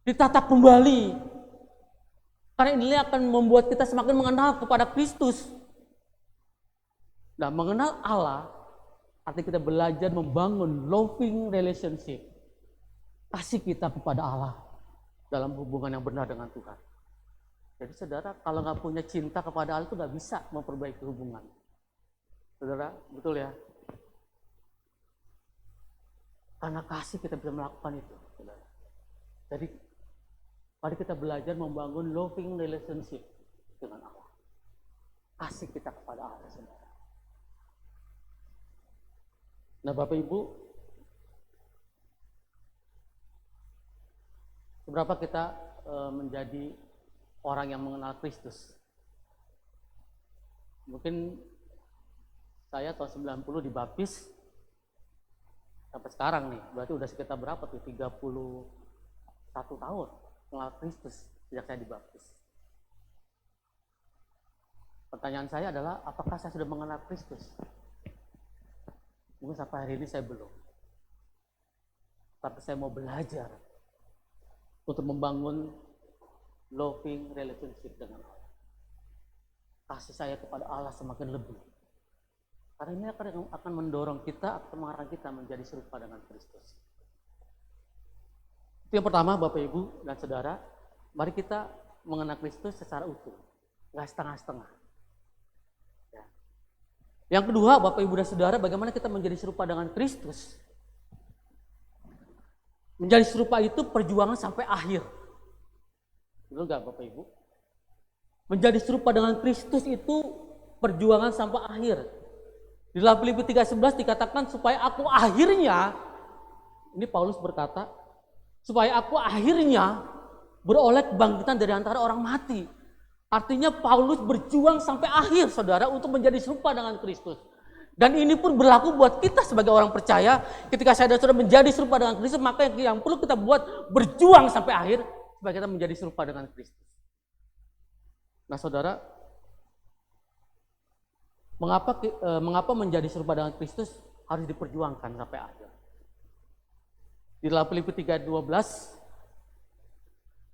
ditata kembali. Karena ini akan membuat kita semakin mengenal kepada Kristus. Nah, mengenal Allah artinya kita belajar membangun loving relationship, kasih kita kepada Allah dalam hubungan yang benar dengan Tuhan. Jadi saudara, kalau nggak punya cinta kepada Allah itu nggak bisa memperbaiki hubungan. Saudara, betul ya? Karena kasih kita bisa melakukan itu. Saudara. Jadi, mari kita belajar membangun loving relationship dengan Allah. Kasih kita kepada Allah, saudara. Nah, Bapak Ibu, seberapa kita menjadi orang yang mengenal Kristus? Mungkin saya tahun 90 dibaptis, sampai sekarang nih, berarti udah sekitar berapa tuh? 31 tahun mengenal Kristus sejak saya dibaptis. Pertanyaan saya adalah, apakah saya sudah mengenal Kristus? Mungkin sampai hari ini saya belum. Tapi saya mau belajar untuk membangun loving relationship dengan Allah. Kasih saya kepada Allah semakin lebih. Karena ini akan mendorong kita, akan mengarahkan kita menjadi serupa dengan Kristus. Itu yang pertama, Bapak Ibu dan Saudara, mari kita mengenal Kristus secara utuh, nggak setengah-setengah. Ya. Yang kedua, Bapak Ibu dan Saudara, bagaimana kita menjadi serupa dengan Kristus? Menjadi serupa itu perjuangan sampai akhir. Betul nggak Bapak Ibu? Menjadi serupa dengan Kristus itu perjuangan sampai akhir. Di dalam Filipi 3:11 dikatakan supaya aku akhirnya, ini Paulus berkata, supaya aku akhirnya beroleh kebangkitan dari antara orang mati. Artinya Paulus berjuang sampai akhir saudara untuk menjadi serupa dengan Kristus. Dan ini pun berlaku buat kita sebagai orang percaya. Ketika saya dan saudara menjadi serupa dengan Kristus, maka yang perlu kita buat berjuang sampai akhir supaya kita menjadi serupa dengan Kristus. Nah saudara, mengapa menjadi serupa dengan Kristus harus diperjuangkan sampai akhir? Di dalam Filipi 3:12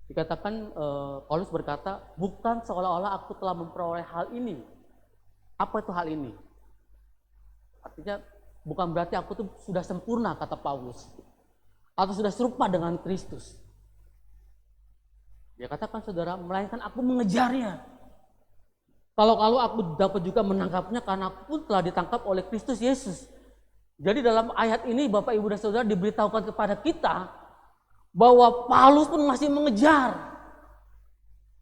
dikatakan Paulus berkata, bukan seolah-olah aku telah memperoleh hal ini. Apa itu hal ini? Artinya bukan berarti aku tuh sudah sempurna, kata Paulus, atau sudah serupa dengan Kristus. Dia katakan saudara, melainkan aku mengejarnya. Kalau aku dapat juga menangkapnya karena aku pun telah ditangkap oleh Kristus Yesus. Jadi dalam ayat ini Bapak Ibu dan Saudara diberitahukan kepada kita bahwa Paulus pun masih mengejar,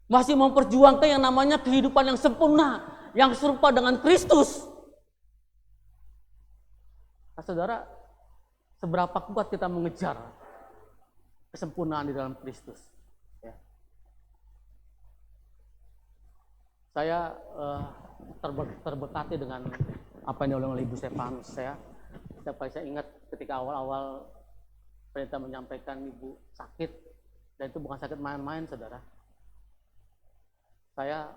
masih memperjuangkan yang namanya kehidupan yang sempurna, yang serupa dengan Kristus. Nah, Saudara, seberapa kuat kita mengejar kesempurnaan di dalam Kristus? Ya. Saya terberkati dengan apa yang dilakukan oleh Ibu Stefanus. Saya ingat ketika awal-awal pendeta menyampaikan Ibu sakit, dan itu bukan sakit main-main, Saudara. Saya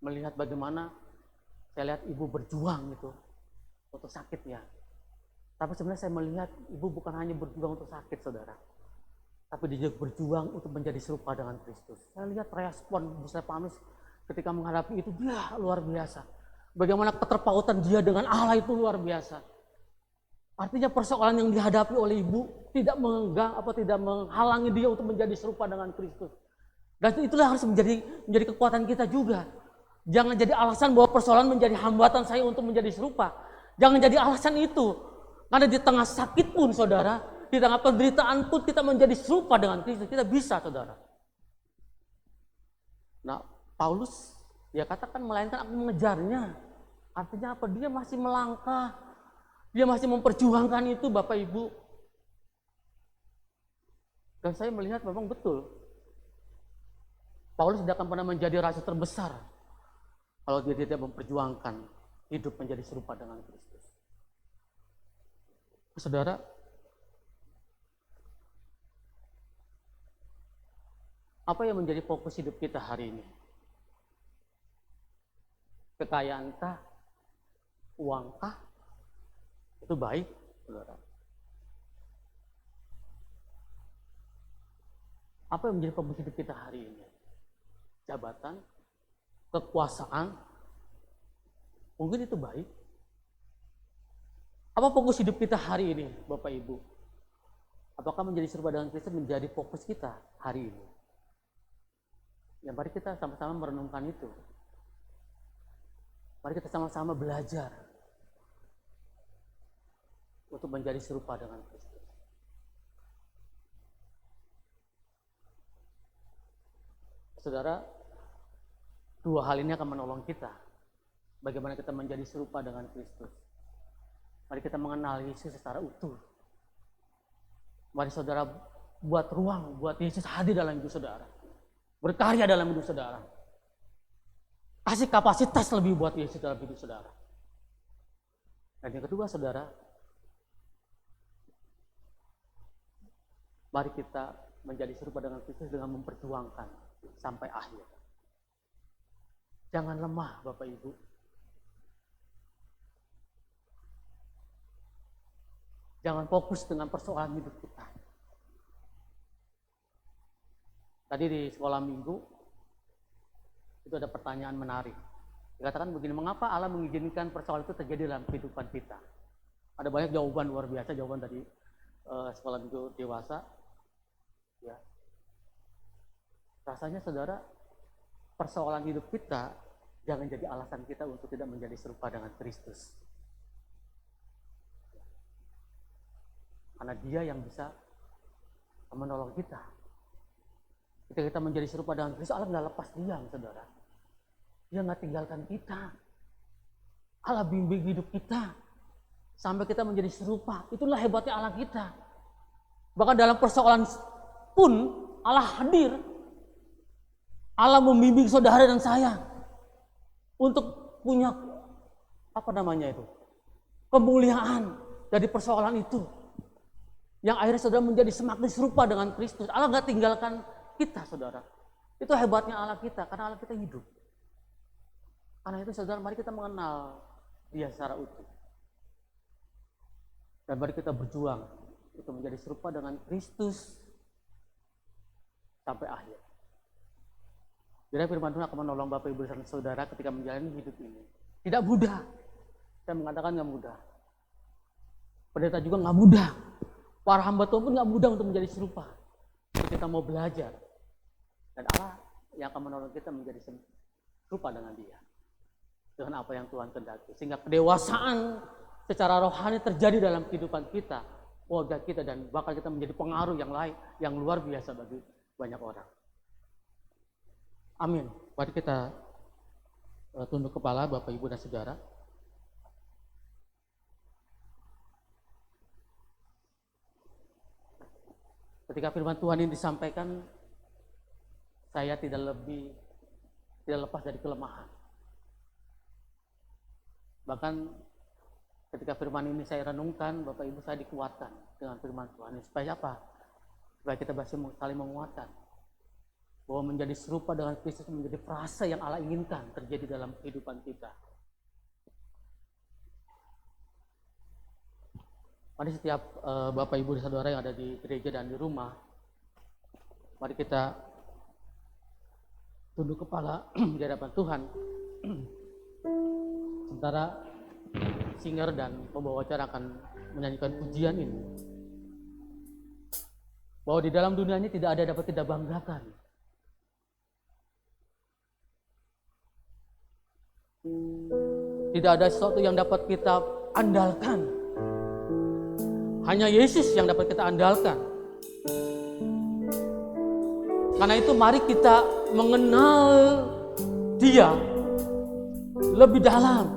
melihat bagaimana saya lihat Ibu berjuang gitu untuk sakitnya. Tapi sebenarnya saya melihat Ibu bukan hanya berjuang untuk sakit, Saudara, tapi dia juga berjuang untuk menjadi serupa dengan Kristus. Saya lihat respon Ibu Stefanus ketika menghadapi itu, dia luar biasa. Bagaimana keterpautan dia dengan Allah itu luar biasa. Artinya persoalan yang dihadapi oleh Ibu tidak menghalangi dia untuk menjadi serupa dengan Kristus. Dan itulah harus menjadi kekuatan kita juga. Jangan jadi alasan bahwa persoalan menjadi hambatan saya untuk menjadi serupa. Jangan jadi alasan itu. Karena di tengah sakit pun, Saudara, di tengah penderitaan pun kita menjadi serupa dengan Kristus. Kita bisa, Saudara. Nah, Paulus, dia katakan melainkan aku mengejarnya. Artinya apa? Dia masih melangkah. Dia masih memperjuangkan itu, Bapak Ibu. Dan saya melihat memang betul. Paulus tidak akan pernah menjadi rasul terbesar kalau dia tidak memperjuangkan hidup menjadi serupa dengan Kristus. Saudara, apa yang menjadi fokus hidup kita hari ini? Kekayaankah? Uangkah? Itu baik, Saudara. Apa yang menjadi fokus hidup kita hari ini? Jabatan, kekuasaan, mungkin itu baik. Apa fokus hidup kita hari ini, Bapak Ibu? Apakah menjadi serupa dengan Kristus menjadi fokus kita hari ini? Ya, mari kita sama-sama merenungkan itu. Mari kita sama-sama belajar untuk menjadi serupa dengan Kristus. Saudara, dua hal ini akan menolong kita. Bagaimana kita menjadi serupa dengan Kristus. Mari kita mengenal Yesus secara utuh. Mari saudara buat ruang buat Yesus hadir dalam hidup saudara. Berkarya dalam hidup saudara. Kasih kapasitas lebih buat Yesus dalam hidup saudara. Dan yang kedua, saudara, mari kita menjadi serupa dengan Kristus dengan memperjuangkan sampai akhir. Jangan lemah, Bapak Ibu. Jangan fokus dengan persoalan hidup kita. Tadi di sekolah minggu, itu ada pertanyaan menarik. Dikatakan begini, mengapa Allah mengizinkan persoalan itu terjadi dalam kehidupan kita? Ada banyak jawaban luar biasa, jawaban dari sekolah minggu dewasa. Ya. Rasanya saudara, persoalan hidup kita jangan jadi alasan kita untuk tidak menjadi serupa dengan Kristus. Karena dia yang bisa menolong kita. Ketika kita menjadi serupa dengan Kristus, Allah nggak lepas diam, saudara. Dia nggak tinggalkan kita. Allah bimbing hidup kita. Sampai kita menjadi serupa. Itulah hebatnya Allah kita. Bahkan dalam persoalan pun Allah hadir. Allah membimbing saudara dan saya. Untuk punya, kemuliaan dari persoalan itu. Yang akhirnya saudara menjadi semakin serupa dengan Kristus. Allah nggak tinggalkan kita, saudara. Itu hebatnya Allah kita, karena Allah kita hidup. Karena itu saudara, mari kita mengenal dia secara utuh. Dan mari kita berjuang untuk menjadi serupa dengan Kristus sampai akhir. Jadi firman Tuhan akan menolong Bapak Ibu dan Saudara ketika menjalani hidup ini. Tidak mudah. Saya mengatakan nggak mudah. Pendeta juga nggak mudah. Para hamba Tuhan pun nggak mudah untuk menjadi serupa. Kita mau belajar. Dan Allah yang akan menolong kita menjadi serupa dengan dia. Dengan apa yang Tuhan kehendaki. Sehingga kedewasaan secara rohani terjadi dalam kehidupan kita, keluarga kita, dan bahkan kita menjadi pengaruh yang lain, yang luar biasa bagi banyak orang. Amin. Mari kita tunduk kepala, Bapak, Ibu, dan Saudara. Ketika firman Tuhan ini disampaikan, saya tidak lepas dari kelemahan. Bahkan ketika firman ini saya renungkan, Bapak Ibu, saya dikuatkan dengan firman Tuhan ini. Supaya apa? Supaya kita saling menguatkan. Bahwa menjadi serupa dengan Kristus menjadi frasa yang Allah inginkan terjadi dalam kehidupan kita. Mari setiap Bapak, Ibu, dan Saudara yang ada di gereja dan di rumah, mari kita tunduk kepala di hadapan Tuhan. Sementara singer dan pembawa acara akan menyanyikan pujian ini. Bahwa di dalam dunia ini tidak ada yang dapat kita banggakan. Tidak ada sesuatu yang dapat kita andalkan. Hanya Yesus yang dapat kita andalkan. Karena itu mari kita mengenal Dia lebih dalam.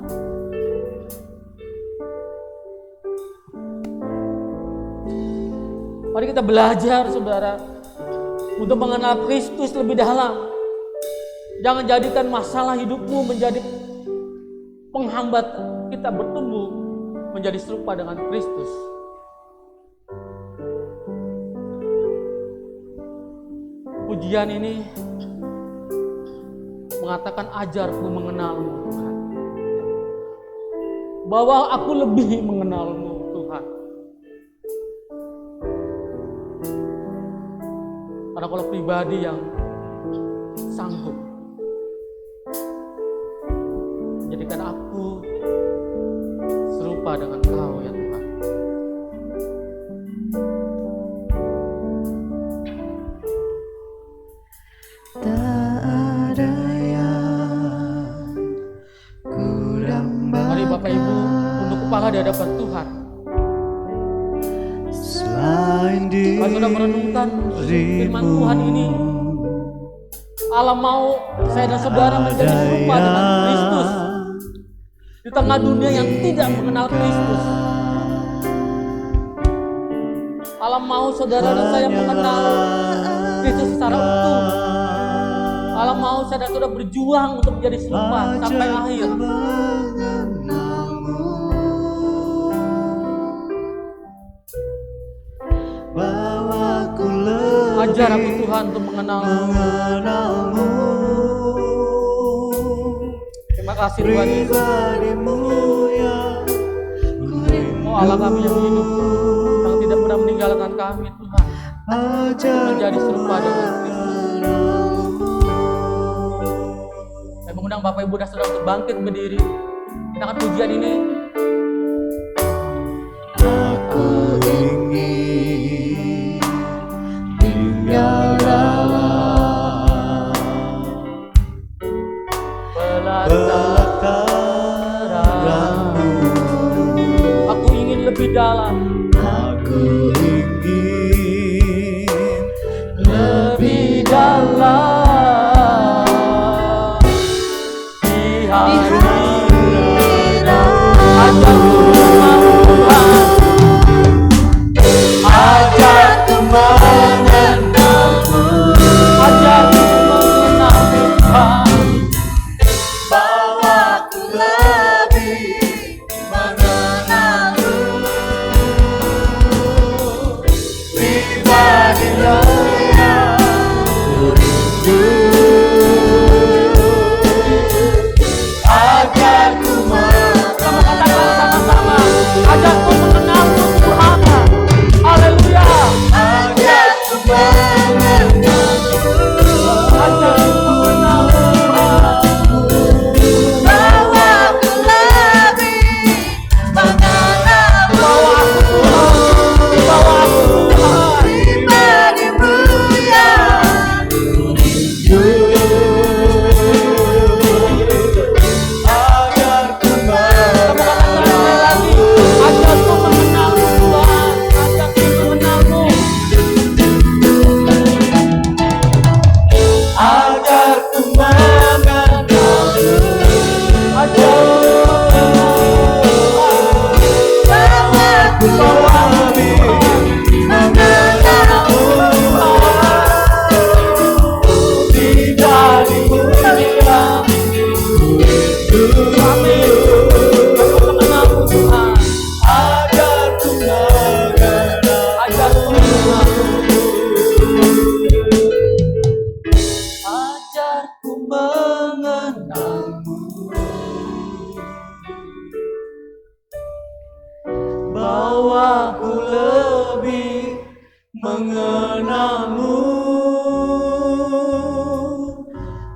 Mari kita belajar, saudara, untuk mengenal Kristus lebih dalam. Jangan jadikan masalah hidupmu menjadi penghambat kita bertumbuh menjadi serupa dengan Kristus. Pujian ini mengatakan, ajarku mengenalmu Tuhan. Bahwa aku lebih mengenalmu Tuhan. Karena kalau pribadi yang sanggup menjadikan aku serupa dengan Kau ya Tuhan. Mari Bapak Ibu tunduk kepala di hadapan Tuhan. Mari sudah merenungkan firman Tuhan ini. Allah mau saya dan saudara menjadi serupa dengan Kristus di tengah dunia yang tidak mengenal Kristus. Allah mau saudara dan saya mengenal Kristus secara utuh. Allah mau saya dan saudara berjuang untuk menjadi serupa sampai akhir. Ajar aku Tuhan untuk mengenalmu. Terima kasih Tuhan Yesus. Oh Allah kami yang hidup, yang tidak pernah meninggalkan kami Tuhan, menjadi serupa dengan Kristus. Saya mengundang Bapak Ibu dan Saudara untuk bangkit berdiri. Kita akan pujian ini. Aku ingin tinggal dalam pelataran-Mu. Aku ingin lebih dalam. Aku ingin lebih dalam di hadirat. Ajarku mengenalmu, ajarku mengenalmu Tuhan, bahwa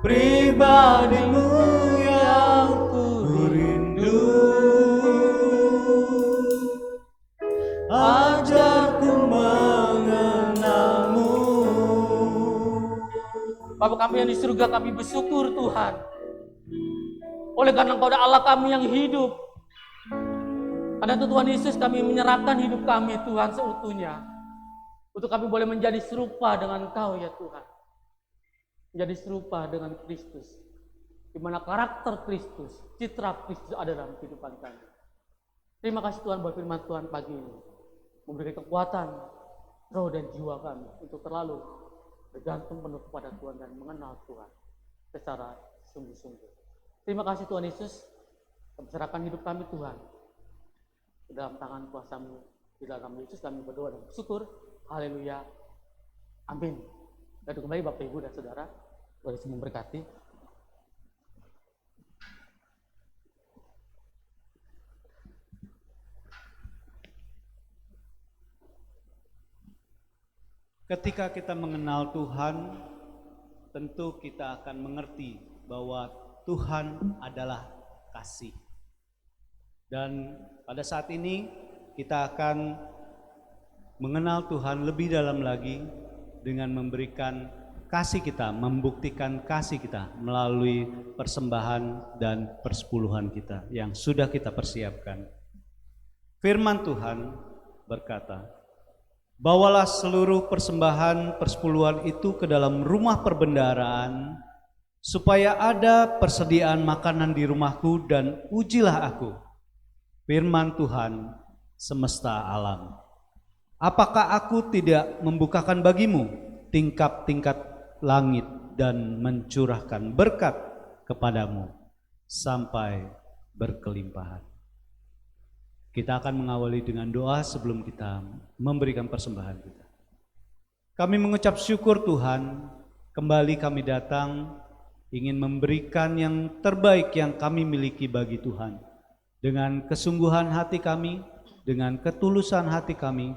pribadimu yang ku rindu. Ajarku mengenalmu. Bapa kami yang di surga, kami bersyukur Tuhan. Oleh karena Engkau adalah Allah kami yang hidup. Karena itu Tuhan Yesus, kami menyerahkan hidup kami Tuhan seutuhnya. Untuk kami boleh menjadi serupa dengan Engkau ya Tuhan. Menjadi serupa dengan Kristus. Di mana karakter Kristus, citra Kristus ada dalam kehidupan kami. Terima kasih Tuhan buat firman Tuhan pagi ini. Memberikan kekuatan roh dan jiwa kami untuk terlalu bergantung penuh kepada Tuhan dan mengenal Tuhan secara sungguh-sungguh. Terima kasih Tuhan Yesus, kami serahkan hidup kami Tuhan di dalam tangan kuasa-Mu. Di dalam Yesus kami berdoa dan bersyukur. Haleluya. Amin. Dan kembali Bapak Ibu dan Saudara, Tuhan Yesus memberkati. Ketika kita mengenal Tuhan, tentu kita akan mengerti bahwa Tuhan adalah kasih. Dan pada saat ini kita akan mengenal Tuhan lebih dalam lagi dengan memberikan kasih kita, membuktikan kasih kita melalui persembahan dan persepuluhan kita yang sudah kita persiapkan. Firman Tuhan berkata, "Bawalah seluruh persembahan persepuluhan itu ke dalam rumah perbendaharaan, supaya ada persediaan makanan di rumahku, dan ujilah aku, firman Tuhan semesta alam. Apakah aku tidak membukakan bagimu tingkap-tingkap langit dan mencurahkan berkat kepadamu sampai berkelimpahan?" Kita akan mengawali dengan doa sebelum kita memberikan persembahan kita. Kami mengucap syukur Tuhan, kembali kami datang ingin memberikan yang terbaik yang kami miliki bagi Tuhan. Dengan kesungguhan hati kami, dengan ketulusan hati kami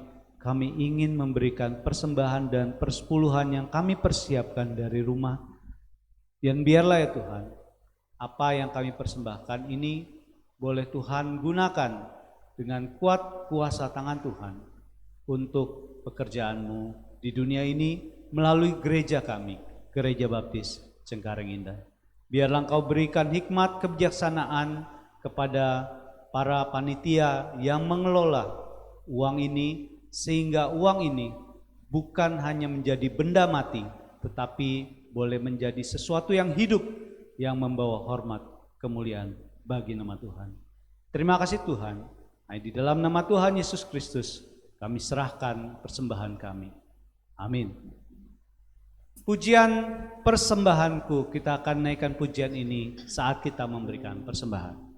ingin memberikan persembahan dan persepuluhan yang kami persiapkan dari rumah. Dan biarlah ya Tuhan, apa yang kami persembahkan ini boleh Tuhan gunakan dengan kuat kuasa tangan Tuhan untuk pekerjaan-Mu di dunia ini melalui gereja kami, Gereja Baptis Cengkareng Indah. Biarlah Engkau berikan hikmat kebijaksanaan kepada para panitia yang mengelola uang ini, sehingga uang ini bukan hanya menjadi benda mati, tetapi boleh menjadi sesuatu yang hidup, yang membawa hormat, kemuliaan bagi nama Tuhan. Terima kasih Tuhan. Di dalam nama Tuhan Yesus Kristus kami serahkan persembahan kami. Amin. Pujian persembahanku, kita akan naikkan pujian ini saat kita memberikan persembahan.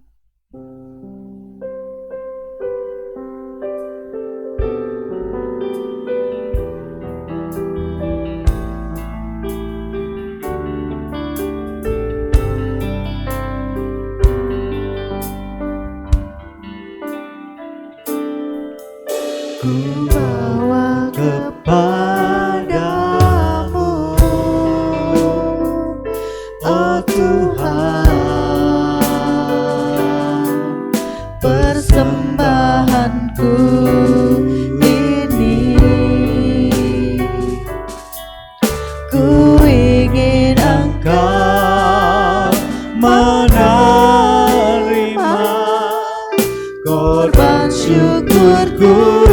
Ku bawa kepadamu, oh Tuhan, persembahanku ini. Ku ingin Engkau menerima korban syukurku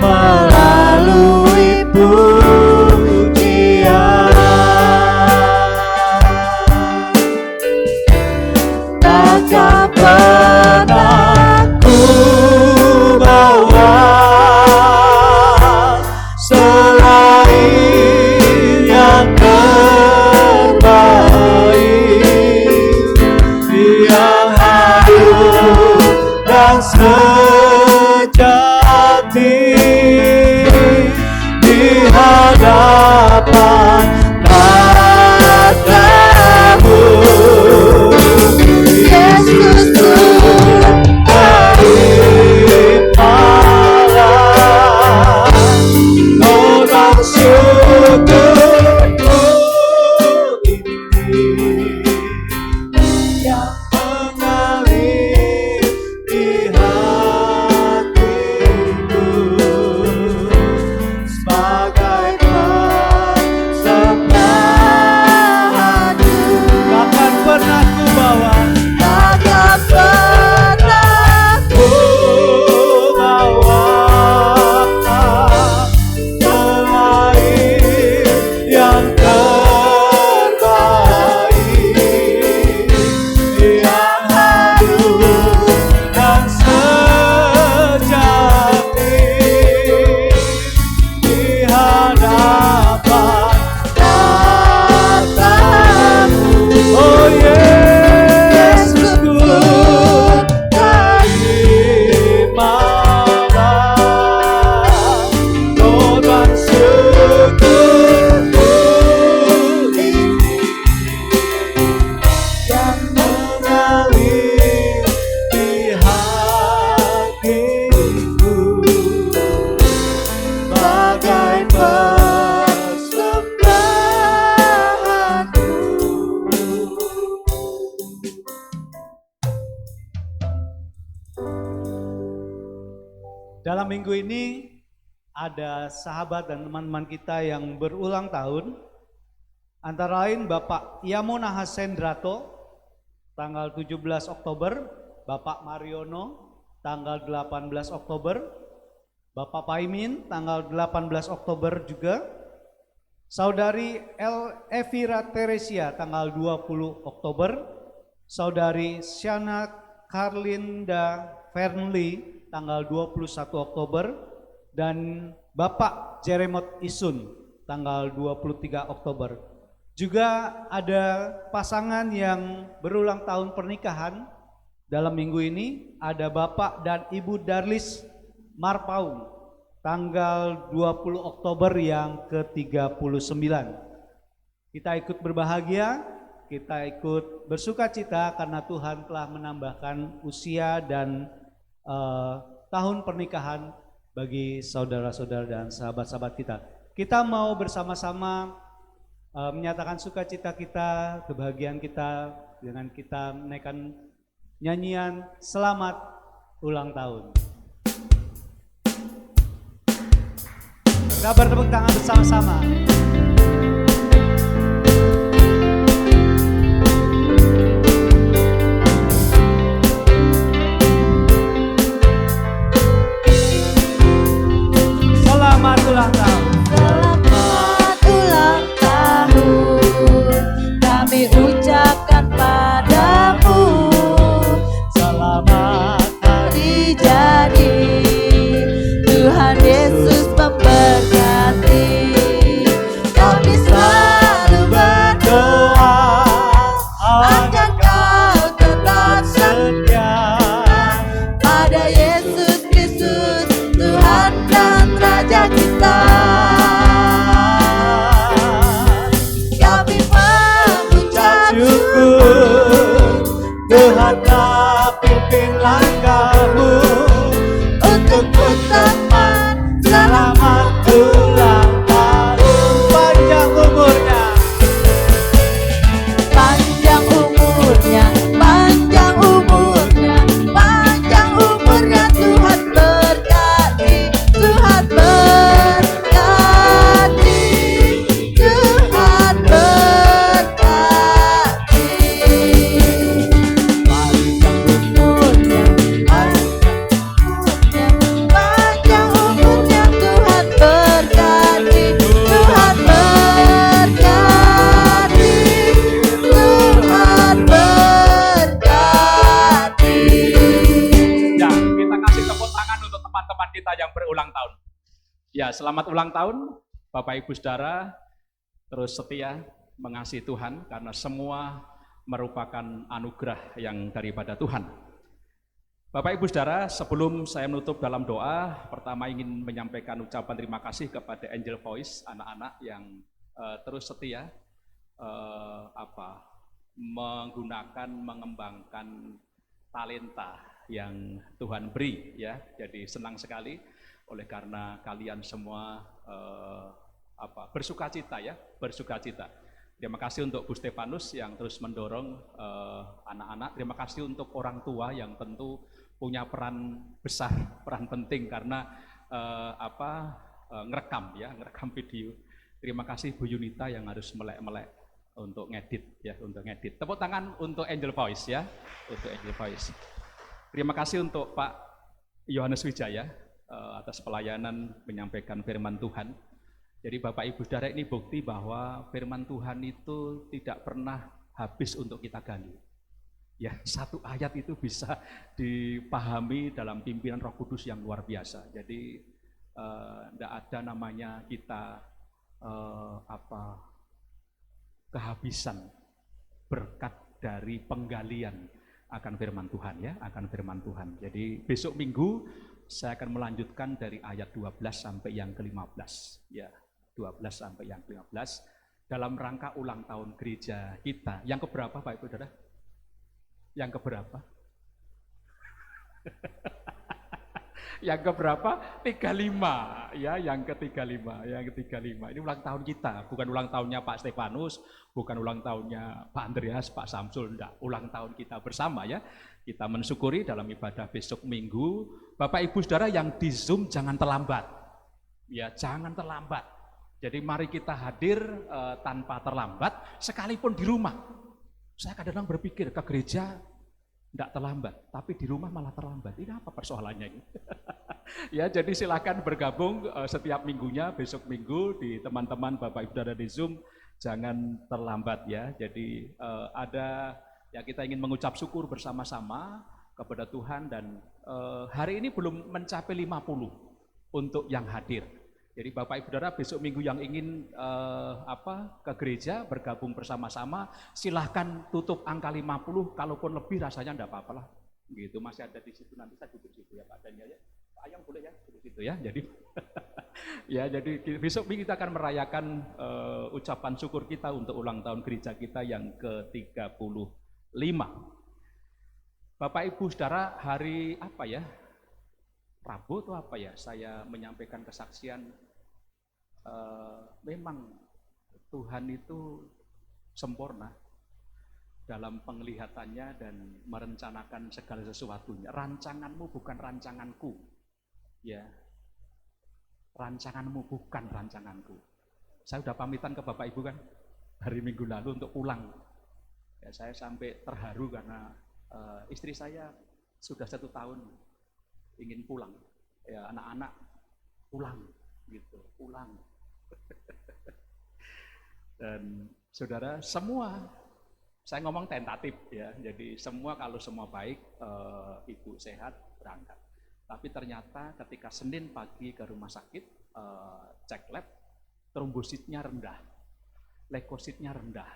melalui pujian. dalam minggu ini ada sahabat dan teman-teman kita yang berulang tahun. Antara lain Bapak Yamona Hasendrato tanggal 17 Oktober, Bapak Mariono tanggal 18 Oktober, Bapak Paimin tanggal 18 Oktober juga, Saudari Evira Teresia tanggal 20 Oktober, Saudari Shana Carlinda Fernley tanggal 21 Oktober, dan Bapak Jeremot Isun tanggal 23 Oktober. Juga ada pasangan yang berulang tahun pernikahan dalam minggu ini, ada Bapak dan Ibu Darlis Marpaung tanggal 20 Oktober yang ke-39. Kita ikut berbahagia, kita ikut bersuka cita karena Tuhan telah menambahkan usia dan tahun pernikahan bagi saudara-saudara dan sahabat-sahabat kita. Kita mau bersama-sama menyatakan sukacita kita, kebahagiaan kita dengan kita menaikkan nyanyian selamat ulang tahun. Kita bertepuk tangan bersama-sama. Selamat ulang tahun. Selamat ulang tahun, kami ucapkan padamu. Selamat Hari jadi, Tuhan Yesus memberkati. Kami selalu berdoa agar kau tetap setia pada Yesus Kristus, Tuhan dan Raja kita. Kami mengucap syukur, Tuhan telah pimpin langkahmu untuk berteman. selamat ulang tahun. Panjang umurnya, Panjang umurnya, panjang umurnya, panjang umurnya. Tuhan berkati, Tuhan berkati, Tuhan berkati. Panjang umurnya, panjang umurnya. Tuhan berkati, Tuhan berkati, Tuhan berkati. Ya, kita kasih tepuk tangan untuk teman-teman kita yang berulang tahun. Ya, selamat ulang tahun Bapak Ibu Saudara, terus setia mengasihi Tuhan karena semua merupakan anugerah yang daripada Tuhan. Bapak Ibu Saudara, sebelum saya menutup dalam doa, pertama ingin menyampaikan ucapan terima kasih kepada Angel Voice, anak-anak yang terus setia menggunakan, mengembangkan talenta yang Tuhan beri, ya. Jadi senang sekali oleh karena kalian semua bersukacita, ya, bersukacita. Terima kasih untuk Bu Stefanus yang terus mendorong anak-anak. Terima kasih untuk orang tua yang tentu punya peran besar, peran penting karena ngerekam video. Terima kasih Bu Yunita yang harus melek-melek untuk ngedit, ya, untuk ngedit. Tepuk tangan untuk Angel Voice, ya, untuk Angel Voice. Terima kasih untuk Pak Yohanes Wijaya atas pelayanan menyampaikan firman Tuhan. Jadi Bapak Ibu Saudara, ini bukti bahwa firman Tuhan itu tidak pernah habis untuk kita gali. Ya, satu ayat itu bisa dipahami dalam pimpinan Roh Kudus yang luar biasa. Jadi tidak ada namanya kita kehabisan berkat dari penggalian akan firman Tuhan, ya, akan firman Tuhan. Jadi besok Minggu saya akan melanjutkan dari ayat 12 sampai yang ke-15, ya, 12 sampai yang ke-15 dalam rangka ulang tahun gereja kita. Yang keberapa Pak Ibu Saudara? Yang keberapa? Yang keberapa? 35 ya, yang ke-35, yang ke-35. Ini ulang tahun kita, bukan ulang tahunnya Pak Stefanus, bukan ulang tahunnya Pak Andreas, Pak Samsul, enggak, ulang tahun kita bersama ya. Kita mensyukuri dalam ibadah besok Minggu. Bapak Ibu Saudara yang di Zoom jangan terlambat. Ya, jangan terlambat. Jadi mari kita hadir tanpa terlambat sekalipun di rumah. Saya kadang-kadang berpikir ke gereja tidak terlambat, tapi di rumah malah terlambat. Ini apa persoalannya ini? Ya, jadi silakan bergabung setiap minggunya, besok Minggu di teman-teman Bapak Ibu Saudara di Zoom, jangan terlambat ya. Jadi ada ya, kita ingin mengucap syukur bersama-sama kepada Tuhan dan hari ini belum mencapai 50 untuk yang hadir. Jadi Bapak Ibu Saudara besok Minggu yang ingin ke gereja bergabung bersama-sama, silahkan tutup angka 50, kalaupun lebih rasanya enggak apa-apa lah. Gitu, masih ada di situ, nanti saya duduk situ ya Pak Daniel ya. Pak Ayang boleh ya duduk situ ya. Jadi ya, jadi besok Minggu kita akan merayakan ucapan syukur kita untuk ulang tahun gereja kita yang ke-35. Bapak Ibu Saudara, hari apa ya? Rabu atau apa ya, saya menyampaikan kesaksian memang Tuhan itu sempurna dalam penglihatannya dan merencanakan segala sesuatunya. Rancanganmu bukan rancanganku, ya. Rancanganmu bukan rancanganku. Saya sudah pamitan ke Bapak Ibu kan hari Minggu lalu untuk pulang. Ya, saya sampai terharu karena istri saya sudah 1 tahun ingin pulang, ya, anak-anak pulang gitu, pulang. Dan saudara, semua saya ngomong tentatif ya, jadi semua kalau semua baik, ibu sehat berangkat. Tapi ternyata ketika Senin pagi ke rumah sakit, cek lab, trombositnya rendah, leukositnya rendah.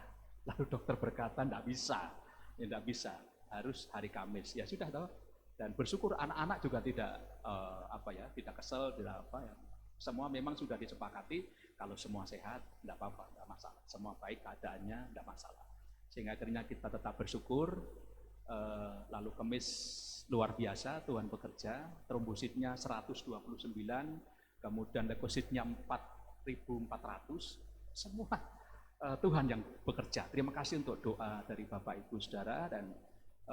Lalu dokter berkata enggak bisa, ya enggak bisa, harus hari Kamis. Ya sudah tahu. Dan bersyukur anak-anak juga tidak tidak kesel, tidak apa ya. Semua memang sudah disepakati kalau semua sehat, tidak apa-apa, tidak masalah. Semua baik keadaannya, tidak masalah. Sehingga akhirnya kita tetap bersyukur. Lalu Kamis luar biasa, Tuhan bekerja, trombositnya 129, kemudian leukositnya 4.400, semua Tuhan yang bekerja. Terima kasih untuk doa dari Bapak Ibu Saudara, dan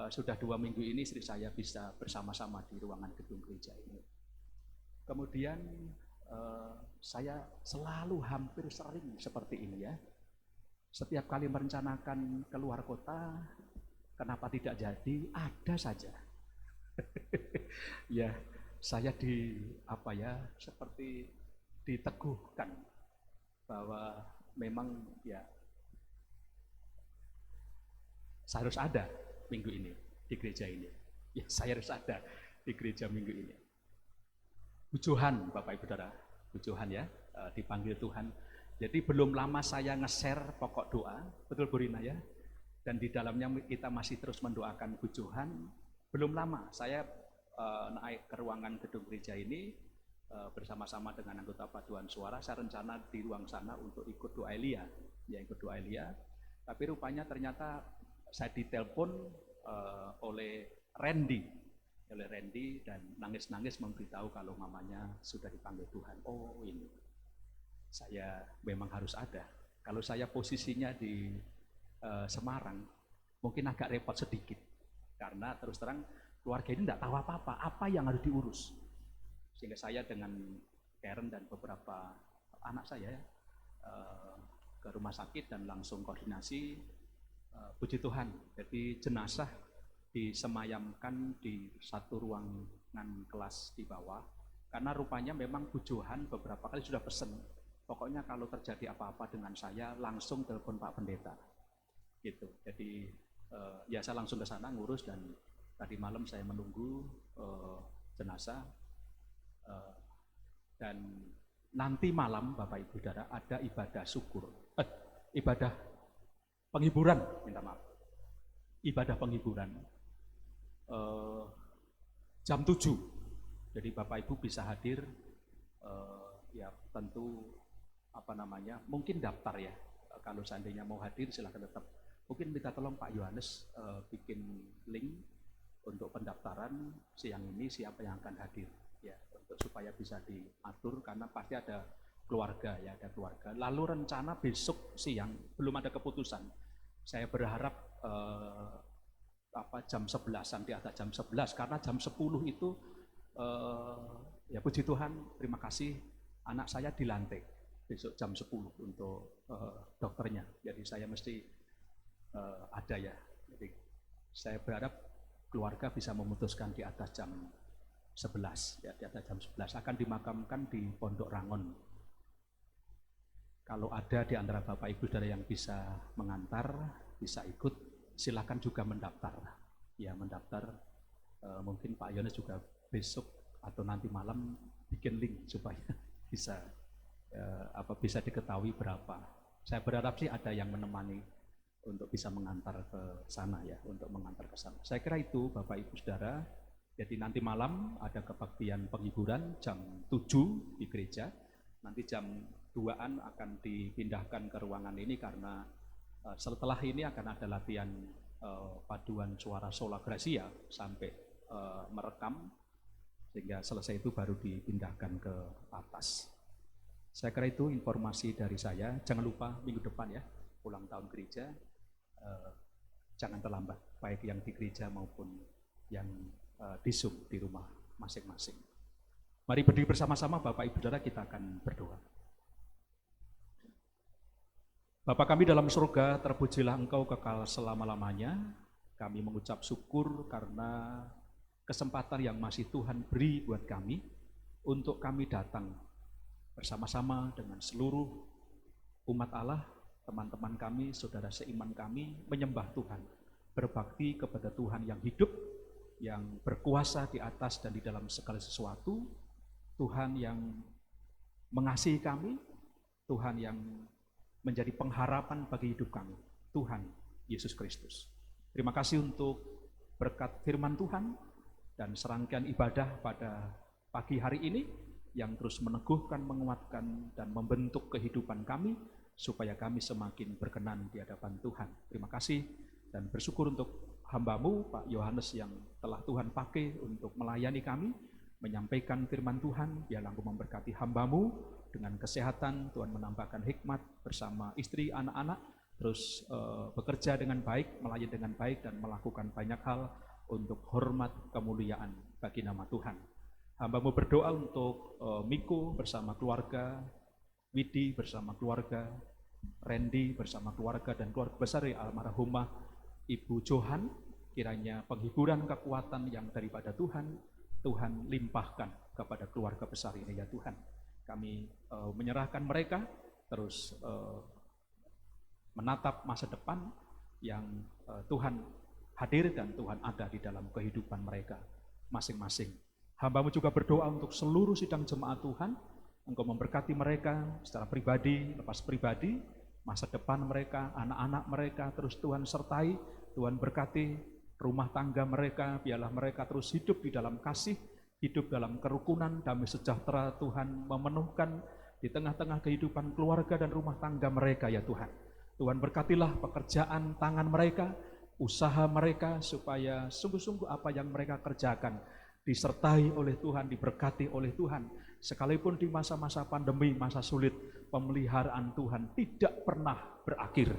sudah 2 minggu ini istri saya bisa bersama-sama di ruangan gedung gereja ini. Kemudian saya selalu hampir sering seperti ini ya. Setiap kali merencanakan keluar kota, kenapa tidak jadi, ada saja. Ya, saya seperti diteguhkan bahwa memang ya saya harus ada minggu ini di gereja ini. Ya, saya harus ada di gereja minggu ini. Pujuhan Bapak Ibu Saudara, pujuhan ya, dipanggil Tuhan. Jadi belum lama saya nge-share pokok doa, betul Bu Rina ya. Dan di dalamnya kita masih terus mendoakan pujuhan. Belum lama saya naik ke ruangan gedung gereja ini bersama-sama dengan anggota paduan suara. Saya rencana di ruang sana untuk ikut doa Elia, ya ikut doa Elia. Tapi rupanya ternyata saya ditelepon oleh Randy dan nangis-nangis memberitahu kalau mamanya sudah dipanggil Tuhan. Oh, ini saya memang harus ada. Kalau saya posisinya di Semarang, mungkin agak repot sedikit karena terus terang keluarga ini tidak tahu apa-apa, apa yang harus diurus. Sehingga saya dengan Karen dan beberapa anak saya ke rumah sakit dan langsung koordinasi. Puji Tuhan, jadi jenazah disemayamkan di satu ruangan kelas di bawah, karena rupanya memang pujuhan beberapa kali sudah pesen, pokoknya kalau terjadi apa-apa dengan saya langsung telepon Pak Pendeta gitu. Jadi ya saya langsung ke sana ngurus, dan tadi malam saya menunggu jenazah, dan nanti malam Bapak Ibu Saudara ada ibadah syukur, ibadah penghiburan, minta maaf, ibadah penghiburan jam 7. Jadi Bapak Ibu bisa hadir, ya tentu mungkin daftar ya, kalau seandainya mau hadir silahkan tetap. Mungkin minta tolong Pak Yohanes bikin link untuk pendaftaran siang ini, siapa yang akan hadir. ya, untuk supaya bisa diatur karena pasti ada keluarga ya, ada keluarga. Lalu rencana besok siang belum ada keputusan. Saya berharap jam 11-an, di atas jam 11 karena jam 10 itu ya puji Tuhan, terima kasih anak saya dilantik besok jam 10 untuk dokternya. Jadi saya mesti ada ya. Jadi saya berharap keluarga bisa memutuskan di atas jam 11 ya, di atas jam 11 akan dimakamkan di Pondok Rangon. Kalau ada di antara Bapak Ibu Saudara yang bisa mengantar, bisa ikut, silakan juga mendaftar. Ya, mendaftar. Mungkin Pak Yones juga besok atau nanti malam bikin link supaya bisa bisa diketahui berapa. Saya berharap sih ada yang menemani untuk bisa mengantar ke sana ya, untuk mengantar ke sana. Saya kira itu Bapak Ibu Saudara. Jadi nanti malam ada kebaktian penghiburan jam 7 di gereja. Nanti jam 2-an akan dipindahkan ke ruangan ini karena setelah ini akan ada latihan paduan suara Sola Gracia sampai merekam, sehingga selesai itu baru dipindahkan ke atas. Saya kira itu informasi dari saya. Jangan lupa minggu depan ya, ulang tahun gereja, jangan terlambat, baik yang di gereja maupun yang di Zoom di rumah masing-masing. Mari berdiri bersama-sama Bapak Ibu Saudara, kita akan berdoa. Bapa kami dalam surga, terpujilah Engkau kekal selama-lamanya. Kami mengucap syukur karena kesempatan yang masih Tuhan beri buat kami untuk kami datang bersama-sama dengan seluruh umat Allah, teman-teman kami, saudara seiman kami, menyembah Tuhan, berbakti kepada Tuhan yang hidup, yang berkuasa di atas dan di dalam segala sesuatu, Tuhan yang mengasihi kami, Tuhan yang menjadi pengharapan bagi hidup kami, Tuhan Yesus Kristus. Terima kasih untuk berkat firman Tuhan dan serangkaian ibadah pada pagi hari ini yang terus meneguhkan, menguatkan, dan membentuk kehidupan kami supaya kami semakin berkenan di hadapan Tuhan. Terima kasih dan bersyukur untuk hamba-Mu, Pak Yohanes, yang telah Tuhan pakai untuk melayani kami, menyampaikan firman Tuhan. Biarlah Engkau memberkati hamba-Mu dengan kesehatan, Tuhan menambahkan hikmat bersama istri, anak-anak, terus bekerja dengan baik, melayani dengan baik, dan melakukan banyak hal untuk hormat kemuliaan bagi nama Tuhan. Hamba-Mu berdoa untuk Miko bersama keluarga, Widi bersama keluarga, Randy bersama keluarga, dan keluarga besar almarhumah Ibu Johan. Kiranya penghiburan kekuatan yang daripada Tuhan, Tuhan limpahkan kepada keluarga besar ini ya Tuhan. Kami menyerahkan mereka terus menatap masa depan yang Tuhan hadir dan Tuhan ada di dalam kehidupan mereka masing-masing. Hamba-Mu juga berdoa untuk seluruh sidang jemaat Tuhan. Engkau memberkati mereka secara pribadi, lepas pribadi, masa depan mereka, anak-anak mereka, terus Tuhan sertai, Tuhan berkati rumah tangga mereka, biarlah mereka terus hidup di dalam kasih, hidup dalam kerukunan, damai sejahtera. Tuhan memenuhkan di tengah-tengah kehidupan keluarga dan rumah tangga mereka ya Tuhan. Tuhan berkatilah pekerjaan tangan mereka, usaha mereka, supaya sungguh-sungguh apa yang mereka kerjakan disertai oleh Tuhan, diberkati oleh Tuhan. Sekalipun di masa-masa pandemi, masa sulit, pemeliharaan Tuhan tidak pernah berakhir.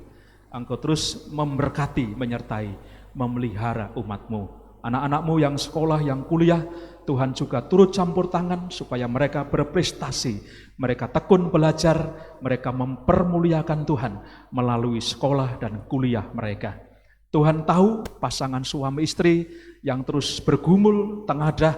Engkau terus memberkati, menyertai, memelihara umat-Mu. Anak-anak-Mu yang sekolah, yang kuliah, Tuhan juga turut campur tangan supaya mereka berprestasi, mereka tekun belajar, mereka mempermuliakan Tuhan melalui sekolah dan kuliah mereka. Tuhan tahu pasangan suami istri yang terus bergumul, tengadah,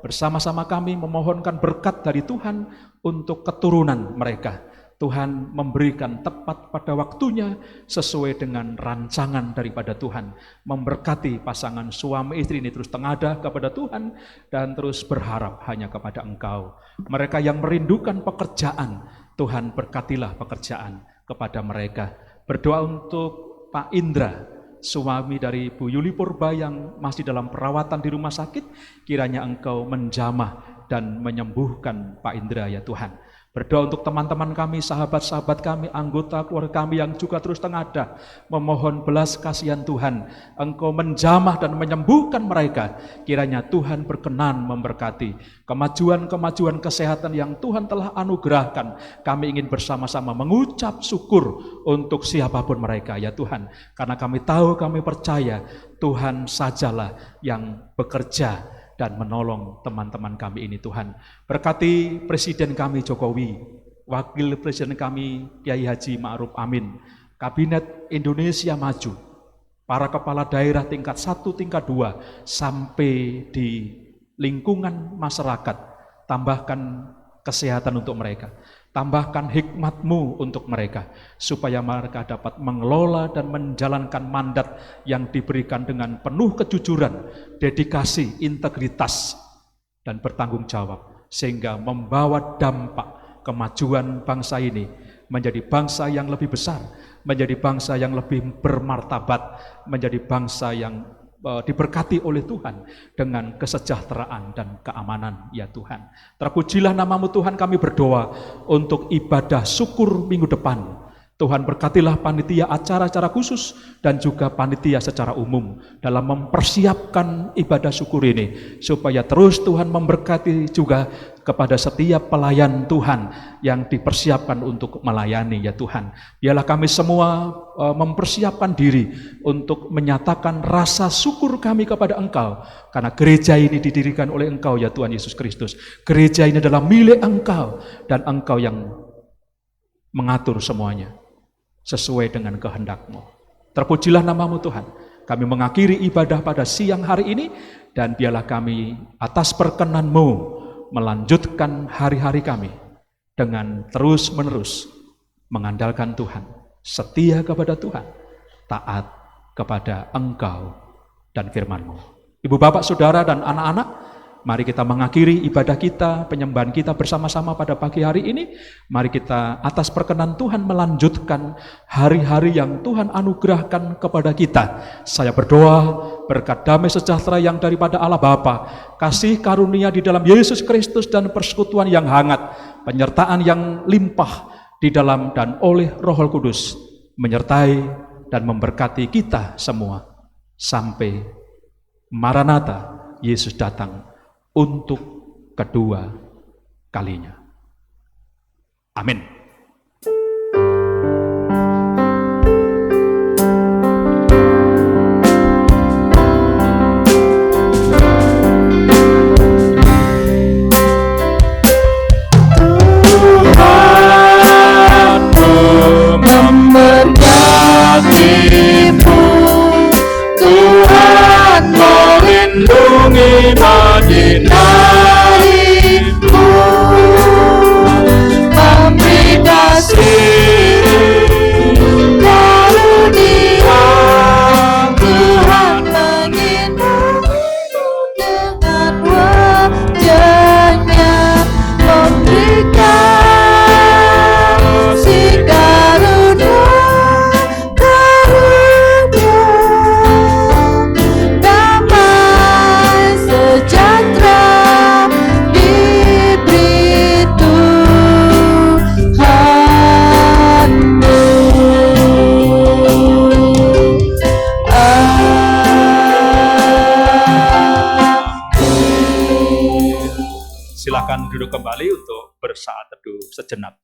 bersama-sama kami memohonkan berkat dari Tuhan untuk keturunan mereka. Tuhan memberikan tepat pada waktunya sesuai dengan rancangan daripada Tuhan. Memberkati pasangan suami istri ini terus tengadah kepada Tuhan dan terus berharap hanya kepada Engkau. Mereka yang merindukan pekerjaan, Tuhan berkatilah pekerjaan kepada mereka. Berdoa untuk Pak Indra, suami dari Bu Yuli Purba yang masih dalam perawatan di rumah sakit. Kiranya Engkau menjamah dan menyembuhkan Pak Indra ya Tuhan. Berdoa untuk teman-teman kami, sahabat-sahabat kami, anggota keluarga kami yang juga terus tengadah memohon belas kasihan Tuhan. Engkau menjamah dan menyembuhkan mereka. Kiranya Tuhan berkenan memberkati kemajuan-kemajuan kesehatan yang Tuhan telah anugerahkan. Kami ingin bersama-sama mengucap syukur untuk siapapun mereka ya Tuhan. Karena kami tahu, kami percaya Tuhan sajalah yang bekerja dan menolong teman-teman kami ini Tuhan. Berkati Presiden kami Jokowi, Wakil Presiden kami Kiai Haji Ma'ruf Amin, Kabinet Indonesia Maju, para kepala daerah tingkat 1, tingkat 2, sampai di lingkungan masyarakat. Tambahkan kesehatan untuk mereka. Tambahkan hikmat-Mu untuk mereka, supaya mereka dapat mengelola dan menjalankan mandat yang diberikan dengan penuh kejujuran, dedikasi, integritas, dan bertanggung jawab, sehingga membawa dampak kemajuan bangsa ini menjadi bangsa yang lebih besar, menjadi bangsa yang lebih bermartabat, menjadi bangsa yang diberkati oleh Tuhan dengan kesejahteraan dan keamanan ya Tuhan. Terpujilah nama-Mu Tuhan, kami berdoa untuk ibadah syukur minggu depan. Tuhan berkatilah panitia acara-acara khusus dan juga panitia secara umum dalam mempersiapkan ibadah syukur ini, supaya terus Tuhan memberkati juga kepada setiap pelayan Tuhan yang dipersiapkan untuk melayani ya Tuhan. Biarlah kami semua mempersiapkan diri untuk menyatakan rasa syukur kami kepada Engkau, karena gereja ini didirikan oleh Engkau ya Tuhan Yesus Kristus. Gereja ini adalah milik Engkau dan Engkau yang mengatur semuanya sesuai dengan kehendak-Mu. Terpujilah nama-Mu Tuhan. Kami mengakhiri ibadah pada siang hari ini, dan biarlah kami atas perkenan-Mu melanjutkan hari-hari kami dengan terus-menerus mengandalkan Tuhan, setia kepada Tuhan, taat kepada Engkau dan firman-Mu. Ibu, bapak, saudara, dan anak-anak, mari kita mengakhiri ibadah kita, penyembahan kita bersama-sama pada pagi hari ini. Mari kita atas perkenan Tuhan melanjutkan hari-hari yang Tuhan anugerahkan kepada kita. Saya berdoa berkat damai sejahtera yang daripada Allah Bapa, kasih karunia di dalam Yesus Kristus, dan persekutuan yang hangat, penyertaan yang limpah di dalam dan oleh Roh Kudus menyertai dan memberkati kita semua sampai Maranatha, Yesus datang untuk kedua kalinya. Amin. Tuhan melindungi Madinahmu, memberi kasih karunia. Tuhan melindungimu dengan wajahnya, memberikan si karunia. Damai sejahtera diberi Tuhanmu. Silakan duduk kembali untuk bersaat teduh sejenak.